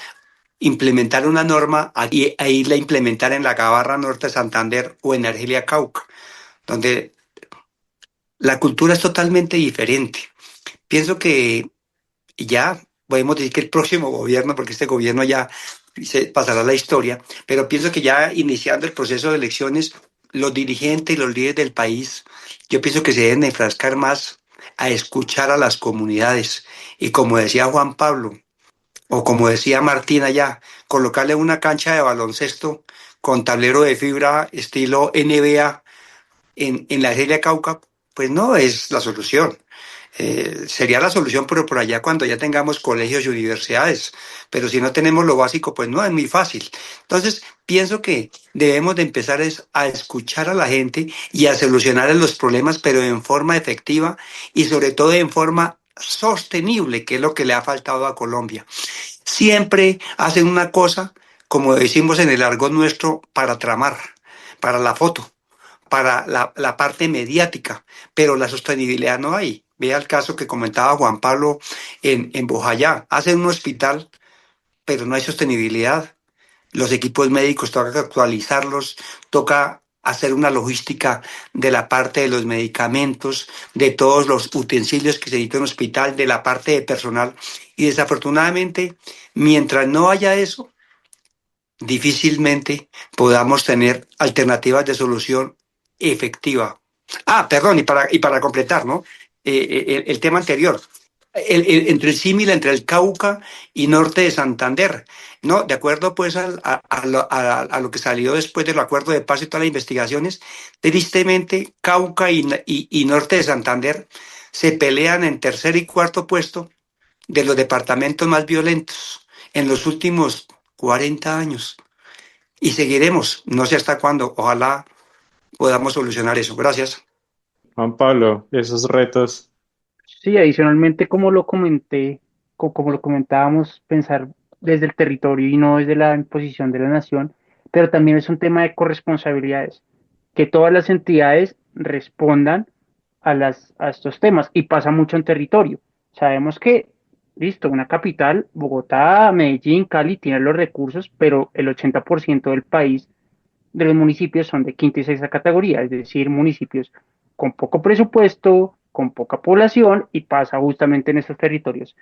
implementar una norma e irla a implementar en la Gabarra Norte de Santander o en Argelia Cauca, donde la cultura es totalmente diferente. Pienso que ya podemos decir que el próximo gobierno, porque este gobierno ya se pasará a la historia, pero pienso que ya iniciando el proceso de elecciones, los dirigentes y los líderes del país, yo pienso que se deben enfrascar más a escuchar a las comunidades. Y como decía Juan Pablo, o como decía Martín allá, colocarle una cancha de baloncesto con tablero de fibra estilo NBA en la Argelia Cauca, pues no es la solución. Sería la solución, pero por allá cuando ya tengamos colegios y universidades. Pero si no tenemos lo básico, pues no es muy fácil. Entonces, pienso que debemos de empezar a escuchar a la gente y a solucionar los problemas, pero en forma efectiva y sobre todo en forma sostenible, que es lo que le ha faltado a Colombia. Siempre hacen una cosa, como decimos en el argot nuestro, para tramar, para la foto, para la parte mediática, pero la sostenibilidad no hay. Vea el caso que comentaba Juan Pablo en Bojayá. Hacen un hospital, pero no hay sostenibilidad. Los equipos médicos toca actualizarlos, toca hacer una logística de la parte de los medicamentos, de todos los utensilios que se necesitan en un hospital, de la parte de personal. Y desafortunadamente, mientras no haya eso, difícilmente podamos tener alternativas de solución efectiva. Ah, perdón, y para completar, ¿no? El tema anterior, entre el símil entre el Cauca y norte de Santander, ¿no? De acuerdo pues a lo que salió después del acuerdo de paz y todas las investigaciones, tristemente Cauca y norte de Santander se pelean en tercer y cuarto puesto de los departamentos más violentos en los últimos 40 años. Y seguiremos, no sé hasta cuándo, ojalá podamos solucionar eso. Gracias. Juan Pablo, esos retos, Sí, adicionalmente, como lo comenté, como lo comentábamos, pensar desde el territorio y no desde la imposición de la nación, pero también es un tema de corresponsabilidades, que todas las entidades respondan a estos temas y pasa mucho en territorio. Sabemos que, listo, una capital, Bogotá, Medellín, Cali, tienen los recursos, pero el 80% del país, de los municipios, son de quinta y sexta categoría, es decir, municipios con poco presupuesto, con poca población, y pasa justamente en estos territorios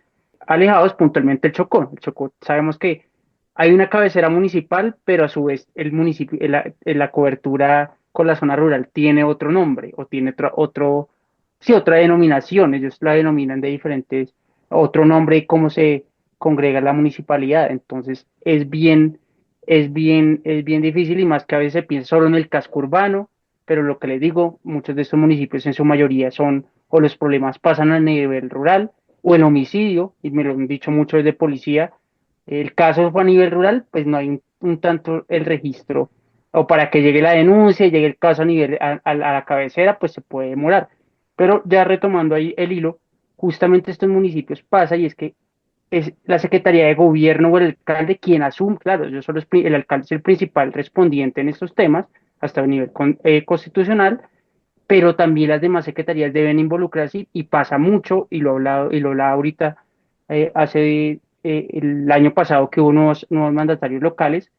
alejados, puntualmente el Chocó. El Chocó, sabemos que hay una cabecera municipal, pero a su vez el municipio, la cobertura con la zona rural tiene otro nombre o tiene sí, otra denominación. Ellos la denominan de diferentes, otro nombre y cómo se congrega la municipalidad. Entonces es bien difícil y más que a veces se piensa solo en el casco urbano, pero lo que les digo, muchos de estos municipios en su mayoría son, o los problemas pasan a nivel rural, o el homicidio, y me lo han dicho mucho desde policía, el caso fue a nivel rural, pues no hay un tanto el registro, o para que llegue la denuncia y llegue el caso a nivel, a la cabecera, pues se puede demorar. Pero ya retomando ahí el hilo, justamente estos municipios pasa y es que es la Secretaría de Gobierno o el alcalde quien asume, claro, yo solo el alcalde es el principal respondiente en estos temas, hasta el nivel constitucional, pero también las demás secretarías deben involucrarse y pasa mucho, y lo hablaba ahorita, el año pasado que hubo unos nuevos mandatarios locales,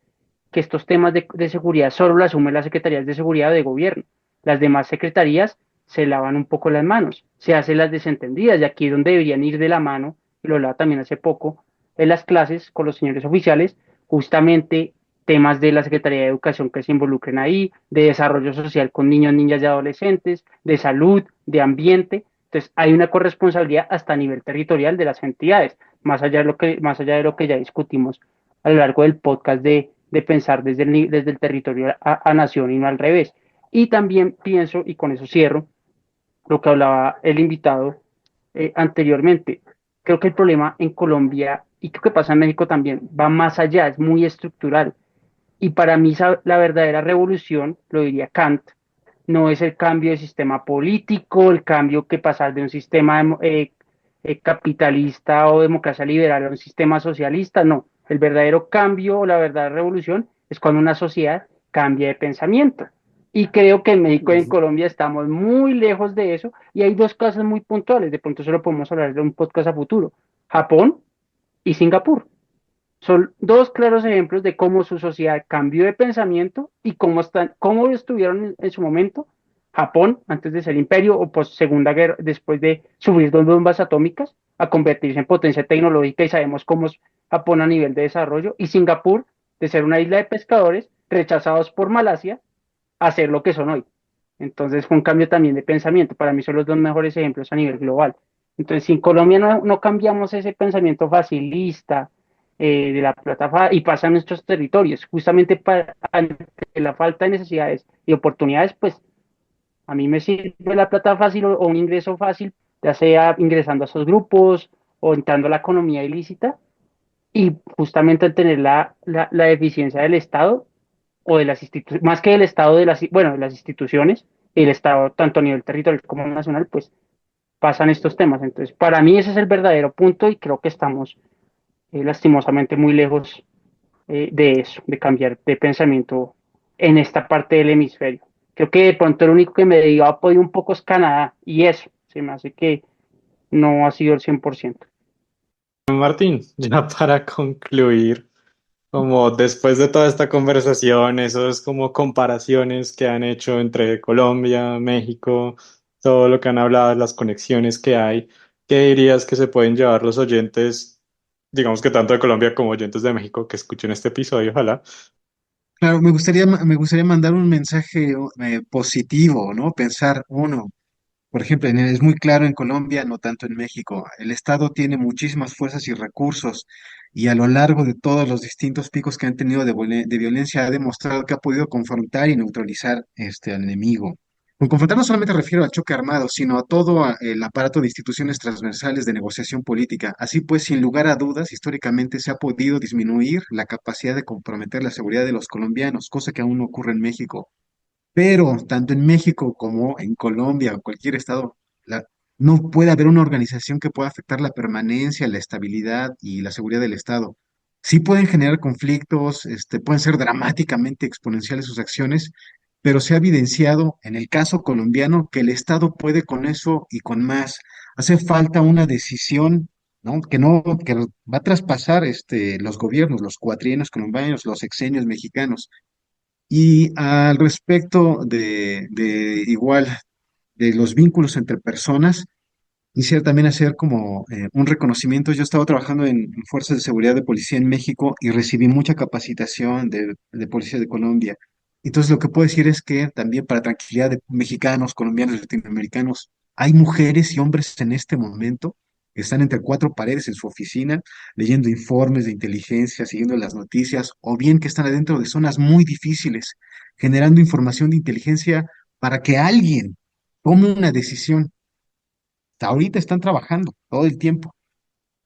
que estos temas de seguridad solo lo asumen las secretarías de seguridad de gobierno. Las demás secretarías se lavan un poco las manos, se hacen las desentendidas, y aquí es donde deberían ir de la mano, y lo hablaba también hace poco, en las clases con los señores oficiales, justamente temas de la Secretaría de Educación que se involucren ahí, de desarrollo social con niños, niñas y adolescentes, de salud, de ambiente. Entonces, hay una corresponsabilidad hasta a nivel territorial de las entidades, más allá de lo que ya discutimos a lo largo del podcast de pensar desde el territorio a nación y no al revés. Y también pienso, y con eso cierro, lo que hablaba el invitado anteriormente. Creo que el problema en Colombia, y creo que pasa en México también, va más allá, es muy estructural. Y para mí la verdadera revolución, lo diría Kant, no es el cambio de sistema político, el cambio que pasar de un sistema capitalista o democracia liberal a un sistema socialista, no. El verdadero cambio o la verdadera revolución es cuando una sociedad cambia de pensamiento. Y creo que en México y en Colombia estamos muy lejos de eso y hay dos casos muy puntuales, de pronto solo podemos hablar de un podcast a futuro, Japón y Singapur. Son dos claros ejemplos de cómo su sociedad cambió de pensamiento y cómo estuvieron en su momento Japón antes de ser imperio o post Segunda Guerra, después de sufrir dos bombas atómicas, a convertirse en potencia tecnológica y sabemos cómo es Japón a nivel de desarrollo, y Singapur de ser una isla de pescadores rechazados por Malasia a ser lo que son hoy. Entonces fue un cambio también de pensamiento. Para mí son los dos mejores ejemplos a nivel global. Entonces, si en Colombia no cambiamos ese pensamiento facilista de la plataforma y pasa a nuestros territorios, justamente ante la falta de necesidades y oportunidades, pues a mí me sirve la plata fácil o un ingreso fácil, ya sea ingresando a esos grupos o entrando a la economía ilícita y justamente al tener la eficiencia del Estado o de las instituciones, más que del Estado, bueno, de las instituciones, el Estado, tanto a nivel territorial como nacional, pues pasan estos temas. Entonces, para mí ese es el verdadero punto y creo que estamos lastimosamente muy lejos de eso, de cambiar de pensamiento en esta parte del hemisferio. Creo que de pronto el único que me dio apoyo un poco es Canadá y eso se me hace que no ha sido el 100%. Martín, ya para concluir, como después de toda esta conversación, esos como comparaciones que han hecho entre Colombia, México, todo lo que han hablado, las conexiones que hay, ¿qué dirías que se pueden llevar los oyentes, digamos que tanto de Colombia como oyentes de México que escuchen este episodio, ojalá? Claro, me gustaría mandar un mensaje positivo, ¿no? Pensar, uno, por ejemplo, es muy claro en Colombia, no tanto en México. El Estado tiene muchísimas fuerzas y recursos y a lo largo de todos los distintos picos que han tenido de violencia ha demostrado que ha podido confrontar y neutralizar al enemigo. Con confrontar no solamente refiero al choque armado, sino a todo el aparato de instituciones transversales de negociación política. Así pues, sin lugar a dudas, históricamente se ha podido disminuir la capacidad de comprometer la seguridad de los colombianos, cosa que aún no ocurre en México. Pero tanto en México como en Colombia o cualquier estado, no puede haber una organización que pueda afectar la permanencia, la estabilidad y la seguridad del estado. Sí pueden generar conflictos, pueden ser dramáticamente exponenciales sus acciones, pero se ha evidenciado en el caso colombiano que el estado puede con eso y con más. Hace falta una decisión, ¿no? Que va a traspasar los gobiernos, los cuatrienios colombianos, los sexenios mexicanos. Y al respecto de igual, de los vínculos entre personas, quisiera también hacer como un reconocimiento. Yo estaba trabajando en fuerzas de seguridad de policía en México y recibí mucha capacitación de policía de Colombia. Entonces, lo que puedo decir es que también para tranquilidad de mexicanos, colombianos, latinoamericanos, hay mujeres y hombres en este momento que están entre cuatro paredes en su oficina, leyendo informes de inteligencia, siguiendo las noticias, o bien que están adentro de zonas muy difíciles, generando información de inteligencia para que alguien tome una decisión. Hasta ahorita están trabajando todo el tiempo.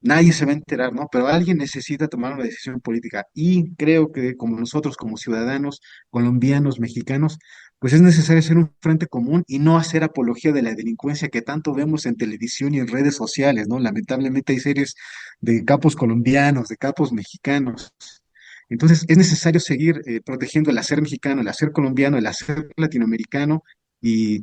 Nadie se va a enterar, ¿no? Pero alguien necesita tomar una decisión política. Y creo que como nosotros, como ciudadanos colombianos, mexicanos, pues es necesario hacer un frente común y no hacer apología de la delincuencia que tanto vemos en televisión y en redes sociales, ¿no? Lamentablemente hay series de capos colombianos, de capos mexicanos. Entonces es necesario seguir protegiendo el hacer mexicano, el hacer colombiano, el hacer latinoamericano. Y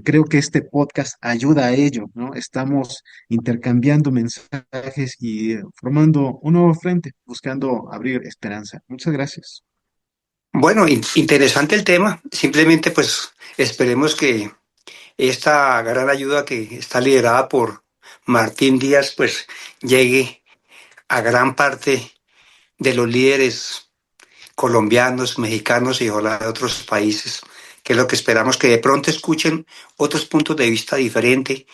creo que este podcast ayuda a ello, ¿no? Estamos intercambiando mensajes y formando un nuevo frente, buscando abrir esperanza. Muchas gracias. Bueno, interesante el tema. Simplemente pues esperemos que esta gran ayuda que está liderada por Martín Díaz pues llegue a gran parte de los líderes colombianos, mexicanos y ojalá de otros países, que es lo que esperamos, que de pronto escuchen otros puntos de vista diferentes.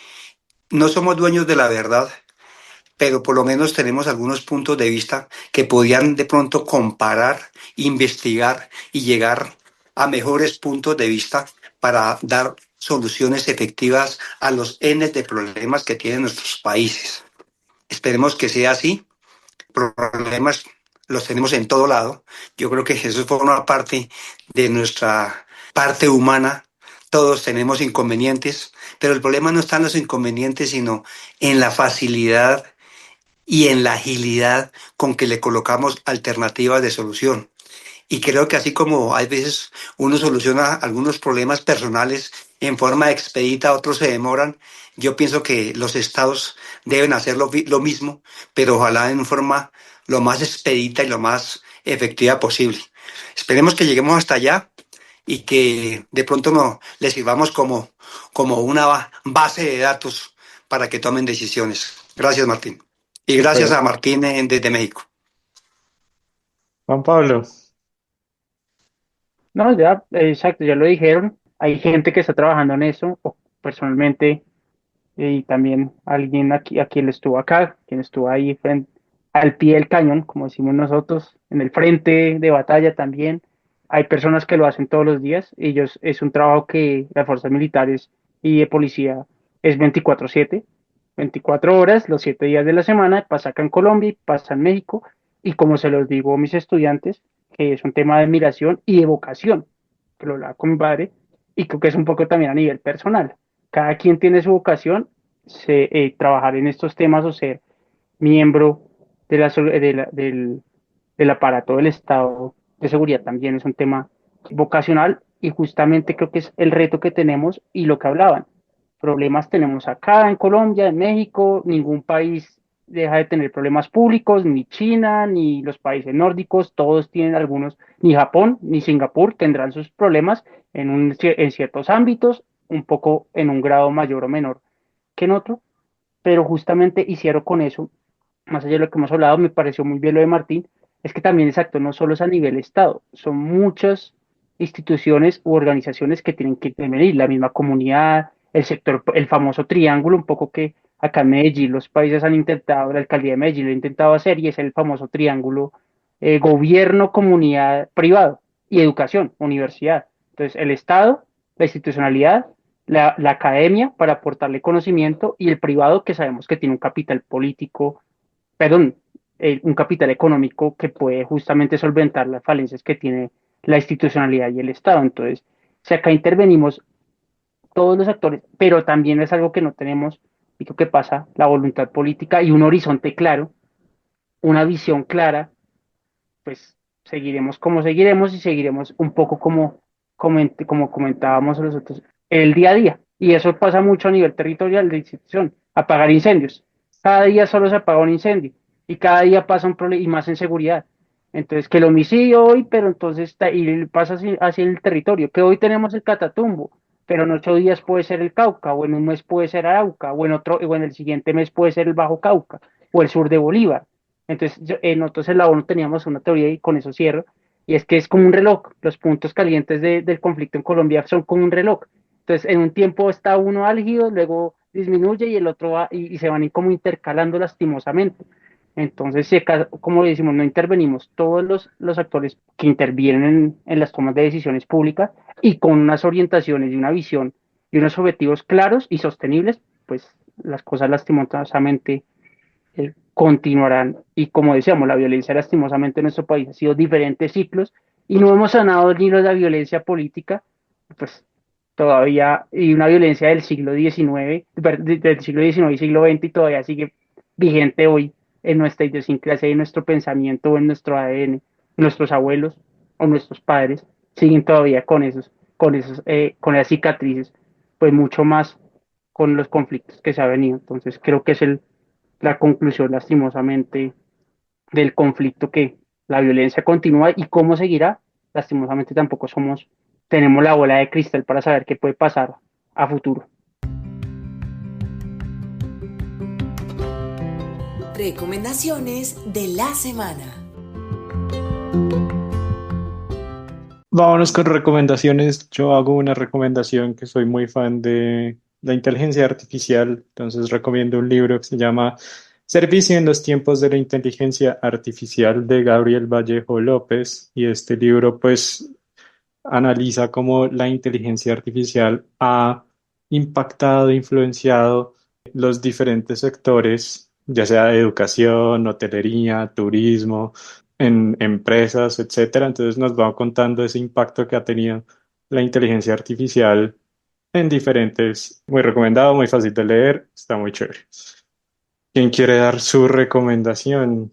No somos dueños de la verdad, pero por lo menos tenemos algunos puntos de vista que podían de pronto comparar, investigar y llegar a mejores puntos de vista para dar soluciones efectivas a los N de problemas que tienen nuestros países. Esperemos que sea así. Problemas los tenemos en todo lado. Yo creo que eso forma parte de nuestra parte humana, todos tenemos inconvenientes, pero el problema no está en los inconvenientes, sino en la facilidad y en la agilidad con que le colocamos alternativas de solución. Y creo que así como hay veces uno soluciona algunos problemas personales en forma expedita, otros se demoran, yo pienso que los estados deben hacer lo mismo, pero ojalá en forma lo más expedita y lo más efectiva posible. Esperemos que lleguemos hasta allá y que de pronto no les sirvamos como una base de datos para que tomen decisiones. Gracias, Martín. Y gracias Súper. a Martín desde México. Juan Pablo, No, ya, exacto, ya lo dijeron. Hay gente que está trabajando en eso, o personalmente, y también alguien aquí, a quien estuvo acá, quien estuvo ahí al pie del cañón, como decimos nosotros, en el frente de batalla también. Hay personas que lo hacen todos los días. Ellos, es un trabajo que las fuerzas militares y de policía es 24/7, 24 horas, los 7 días de la semana, pasa acá en Colombia y pasa en México. Y como se los digo a mis estudiantes, que es un tema de admiración y de vocación, que lo hablaba con mi padre, y creo que es un poco también a nivel personal. Cada quien tiene su vocación, trabajar en estos temas o ser miembro del aparato del Estado de seguridad también es un tema vocacional y justamente creo que es el reto que tenemos y lo que hablaban. Problemas tenemos acá en Colombia, en México, ningún país deja de tener problemas públicos, ni China, ni los países nórdicos, todos tienen algunos, ni Japón, ni Singapur tendrán sus problemas en ciertos ámbitos, un poco en un grado mayor o menor que en otro, pero justamente hicieron con eso, más allá de lo que hemos hablado, me pareció muy bien lo de Martín, es que también, exacto, no solo es a nivel Estado, son muchas instituciones u organizaciones que tienen que intervenir, la misma comunidad, el sector, el famoso triángulo, un poco que acá en Medellín los países han intentado, la alcaldía de Medellín lo ha intentado hacer y es el famoso triángulo gobierno, comunidad, privado y educación, universidad. Entonces, el Estado, la institucionalidad, la academia para aportarle conocimiento y el privado que sabemos que tiene un capital político, perdón, un capital económico que puede justamente solventar las falencias que tiene la institucionalidad y el Estado. Entonces, si acá intervenimos todos los actores, pero también es algo que no tenemos, y creo que pasa, la voluntad política y un horizonte claro, una visión clara, pues seguiremos como seguiremos y seguiremos un poco como comentábamos nosotros, el día a día. Y eso pasa mucho a nivel territorial de institución, apagar incendios. Cada día solo se apaga un incendio y cada día pasa un problema y más en seguridad. Entonces, que el homicidio hoy, pero entonces y pasa hacia el territorio, que hoy tenemos el Catatumbo, pero en 8 días puede ser el Cauca, o en un mes puede ser Arauca, o en el siguiente mes puede ser el Bajo Cauca, o el sur de Bolívar. Entonces, nosotros en la ONU teníamos una teoría y con eso cierro, y es que es como un reloj. Los puntos calientes del conflicto en Colombia son como un reloj. Entonces, en un tiempo está uno álgido, luego disminuye y el otro va, y se van como intercalando lastimosamente. Entonces, si acá, como decimos, no intervenimos todos los actores que intervienen en las tomas de decisiones públicas y con unas orientaciones y una visión y unos objetivos claros y sostenibles, pues las cosas lastimosamente continuarán. Y como decíamos, la violencia lastimosamente en nuestro país ha sido diferentes ciclos y no hemos sanado ni de la violencia política, pues todavía, y una violencia del siglo XIX, del siglo XIX y siglo XX y todavía sigue vigente hoy en nuestra idiosincrasia y en nuestro pensamiento o en nuestro ADN. Nuestros abuelos o nuestros padres siguen todavía con esas cicatrices, pues mucho más con los conflictos que se ha venido. Entonces creo que es la conclusión lastimosamente del conflicto, que la violencia continúa y cómo seguirá. Lastimosamente tampoco tenemos la bola de cristal para saber qué puede pasar a futuro. Recomendaciones de la semana. vámonos con recomendaciones. Yo hago una recomendación que soy muy fan de la inteligencia artificial, entonces recomiendo un libro que se llama Servicio en los tiempos de la inteligencia artificial de Gabriel Vallejo López y este libro pues analiza cómo la inteligencia artificial ha impactado, influenciado los diferentes sectores, ya sea educación, hotelería, turismo, en empresas, etcétera. Entonces nos va contando ese impacto que ha tenido la inteligencia artificial en diferentes, muy recomendado, muy fácil de leer, está muy chévere. ¿Quién quiere dar su recomendación?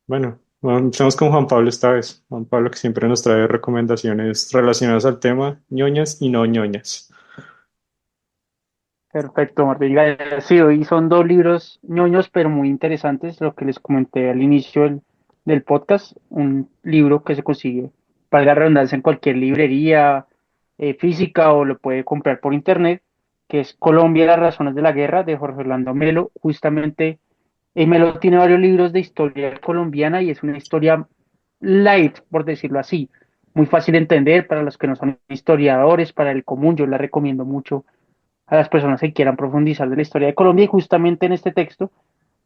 Bueno, empecemos con Juan Pablo esta vez. Juan Pablo que siempre nos trae recomendaciones relacionadas al tema, ñoñas y no ñoñas. Perfecto, Martín. Sí, hoy son dos libros ñoños, pero muy interesantes, lo que les comenté al inicio del podcast, un libro que se consigue, para la redundancia, en cualquier librería física o lo puede comprar por internet, que es Colombia, las razones de la guerra, de Jorge Orlando Melo. Justamente, Melo tiene varios libros de historia colombiana y es una historia light, por decirlo así, muy fácil de entender para los que no son historiadores, para el común, yo la recomiendo mucho a las personas que quieran profundizar de la historia de Colombia. Y justamente en este texto,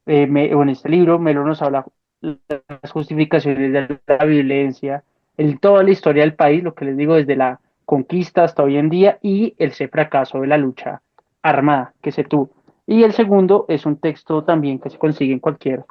o en este libro, Melo nos habla las justificaciones de la violencia, en toda la historia del país, lo que les digo, desde la conquista hasta hoy en día, y ese fracaso de la lucha armada que se tuvo. Y el segundo es un texto también que se consigue en cualquier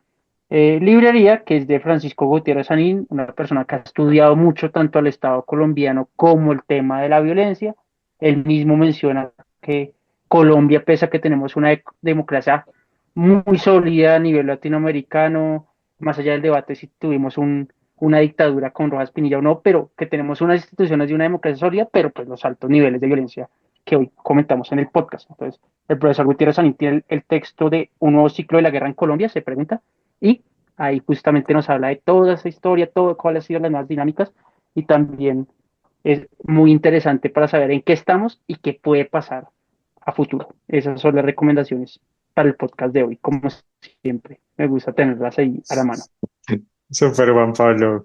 librería, que es de Francisco Gutiérrez Sanín, una persona que ha estudiado mucho tanto al Estado colombiano como el tema de la violencia. Él mismo menciona que Colombia, pese a que tenemos una democracia muy sólida a nivel latinoamericano, más allá del debate si tuvimos una dictadura con Rojas Pinilla o no, pero que tenemos unas instituciones de una democracia sólida, pero pues los altos niveles de violencia que hoy comentamos en el podcast. Entonces, el profesor Gutiérrez Sanín tiene el texto de Un nuevo ciclo de la guerra en Colombia, se pregunta, y ahí justamente nos habla de toda esa historia, todo cuáles han sido las nuevas dinámicas, y también es muy interesante para saber en qué estamos y qué puede pasar a futuro. Esas son las recomendaciones para el podcast de hoy. Como siempre, me gusta tenerlas ahí a la mano. Súper Juan Pablo.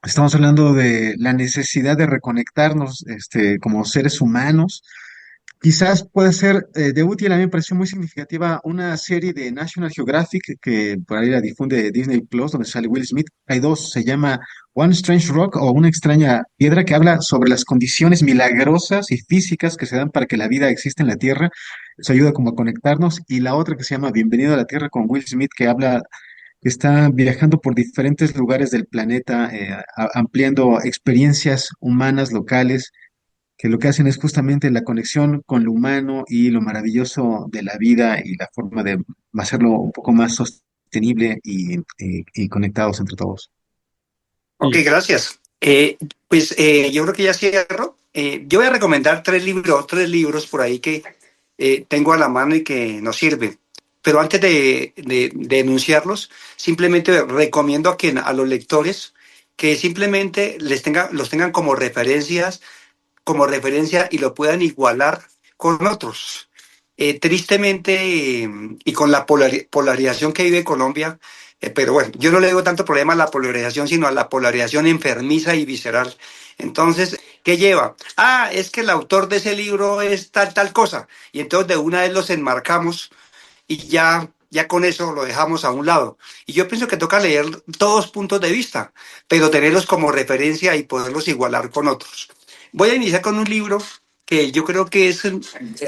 Estamos hablando de la necesidad de reconectarnos, como seres humanos. Quizás puede ser de útil, a mí me pareció muy significativa una serie de National Geographic que por ahí la difunde Disney Plus, donde sale Will Smith. Hay dos, se llama One Strange Rock o Una extraña piedra, que habla sobre las condiciones milagrosas y físicas que se dan para que la vida exista en la Tierra. Eso ayuda como a conectarnos. Y la otra que se llama Bienvenido a la Tierra con Will Smith, que habla, que está viajando por diferentes lugares del planeta, ampliando experiencias humanas locales que lo que hacen es justamente la conexión con lo humano y lo maravilloso de la vida y la forma de hacerlo un poco más sostenible y conectados entre todos. Ok, Y gracias. Yo creo que ya cierro. Yo voy a recomendar tres libros por ahí que tengo a la mano y que nos sirven. Pero antes de enunciarlos, simplemente recomiendo a los lectores que simplemente los tengan como referencia y lo puedan igualar con otros. Tristemente, y con la polarización que vive Colombia, pero bueno, yo no le digo tanto problema a la polarización, sino a la polarización enfermiza y visceral. Entonces, ¿qué lleva? Ah, es que el autor de ese libro es tal cosa. Y entonces de una vez los enmarcamos y ya con eso lo dejamos a un lado. Y yo pienso que toca leer todos puntos de vista, pero tenerlos como referencia y poderlos igualar con otros. Voy a iniciar con un libro que yo creo que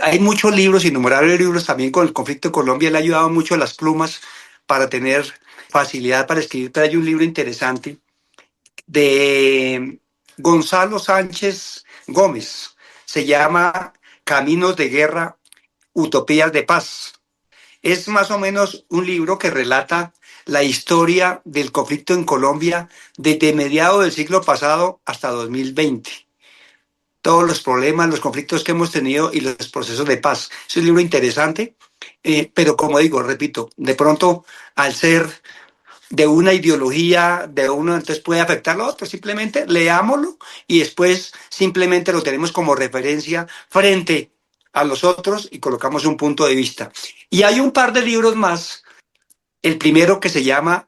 hay muchos libros, innumerables libros también con el conflicto de Colombia, le ha ayudado mucho a las plumas para tener facilidad para escribir, pero hay un libro interesante de Gonzalo Sánchez Gómez, se llama Caminos de Guerra, Utopías de Paz. Es más o menos un libro que relata la historia del conflicto en Colombia desde mediados del siglo pasado hasta 2020. Todos los problemas, los conflictos que hemos tenido y los procesos de paz. Es un libro interesante, pero como digo, repito, de pronto al ser de una ideología de uno, entonces puede afectar a otro. Simplemente leámoslo y después simplemente lo tenemos como referencia frente a los otros y colocamos un punto de vista. Y hay un par de libros más. El primero que se llama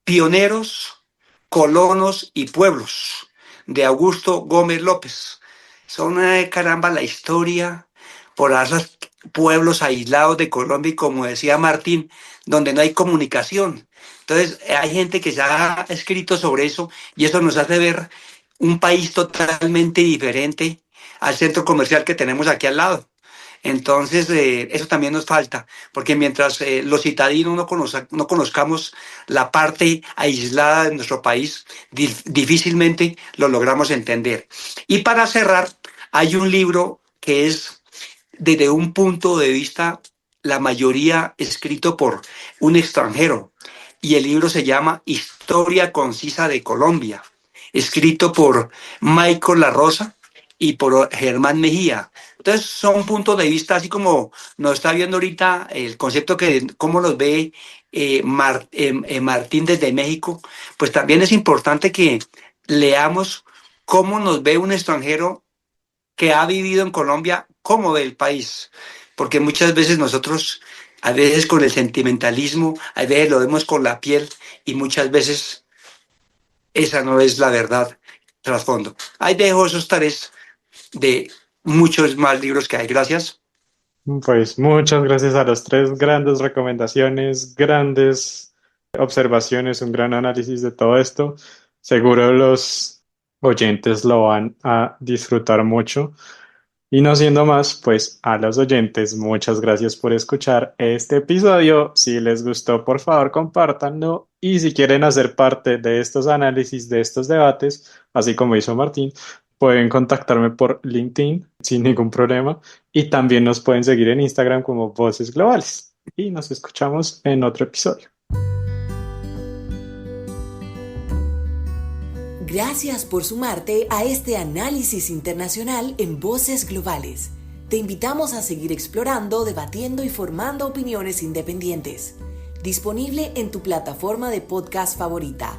Pioneros, Colonos y Pueblos, de Augusto Gómez López. Son, caramba, la historia por esos pueblos aislados de Colombia y como decía Martín, donde no hay comunicación. Entonces, hay gente que se ha escrito sobre eso y eso nos hace ver un país totalmente diferente al centro comercial que tenemos aquí al lado. Entonces, eso también nos falta, porque mientras los citadinos no conozcamos la parte aislada de nuestro país, difícilmente lo logramos entender. Y para cerrar, Hay un libro que es desde un punto de vista, la mayoría escrito por un extranjero, y el libro se llama Historia Concisa de Colombia, escrito por Michael La Rosa y por Germán Mejía. Entonces son puntos de vista así como nos está viendo ahorita el concepto que cómo nos ve Martín desde México, pues también es importante que leamos cómo nos ve un extranjero que ha vivido en Colombia, cómo ve el país, porque muchas veces nosotros, a veces con el sentimentalismo, a veces lo vemos con la piel y muchas veces esa no es la verdad trasfondo. Ahí dejo esos tres de muchos más libros que hay. Gracias. Pues muchas gracias a los tres, grandes recomendaciones, grandes observaciones, un gran análisis de todo esto. Seguro los oyentes lo van a disfrutar mucho. Y no siendo más, pues a los oyentes, muchas gracias por escuchar este episodio. Si les gustó, por favor, compártanlo. Y si quieren hacer parte de estos análisis, de estos debates, así como hizo Martín, pueden contactarme por LinkedIn sin ningún problema. Y también nos pueden seguir en Instagram como Voces Globales. Y nos escuchamos en otro episodio. Gracias por sumarte a este análisis internacional en Voces Globales. Te invitamos a seguir explorando, debatiendo y formando opiniones independientes. Disponible en tu plataforma de podcast favorita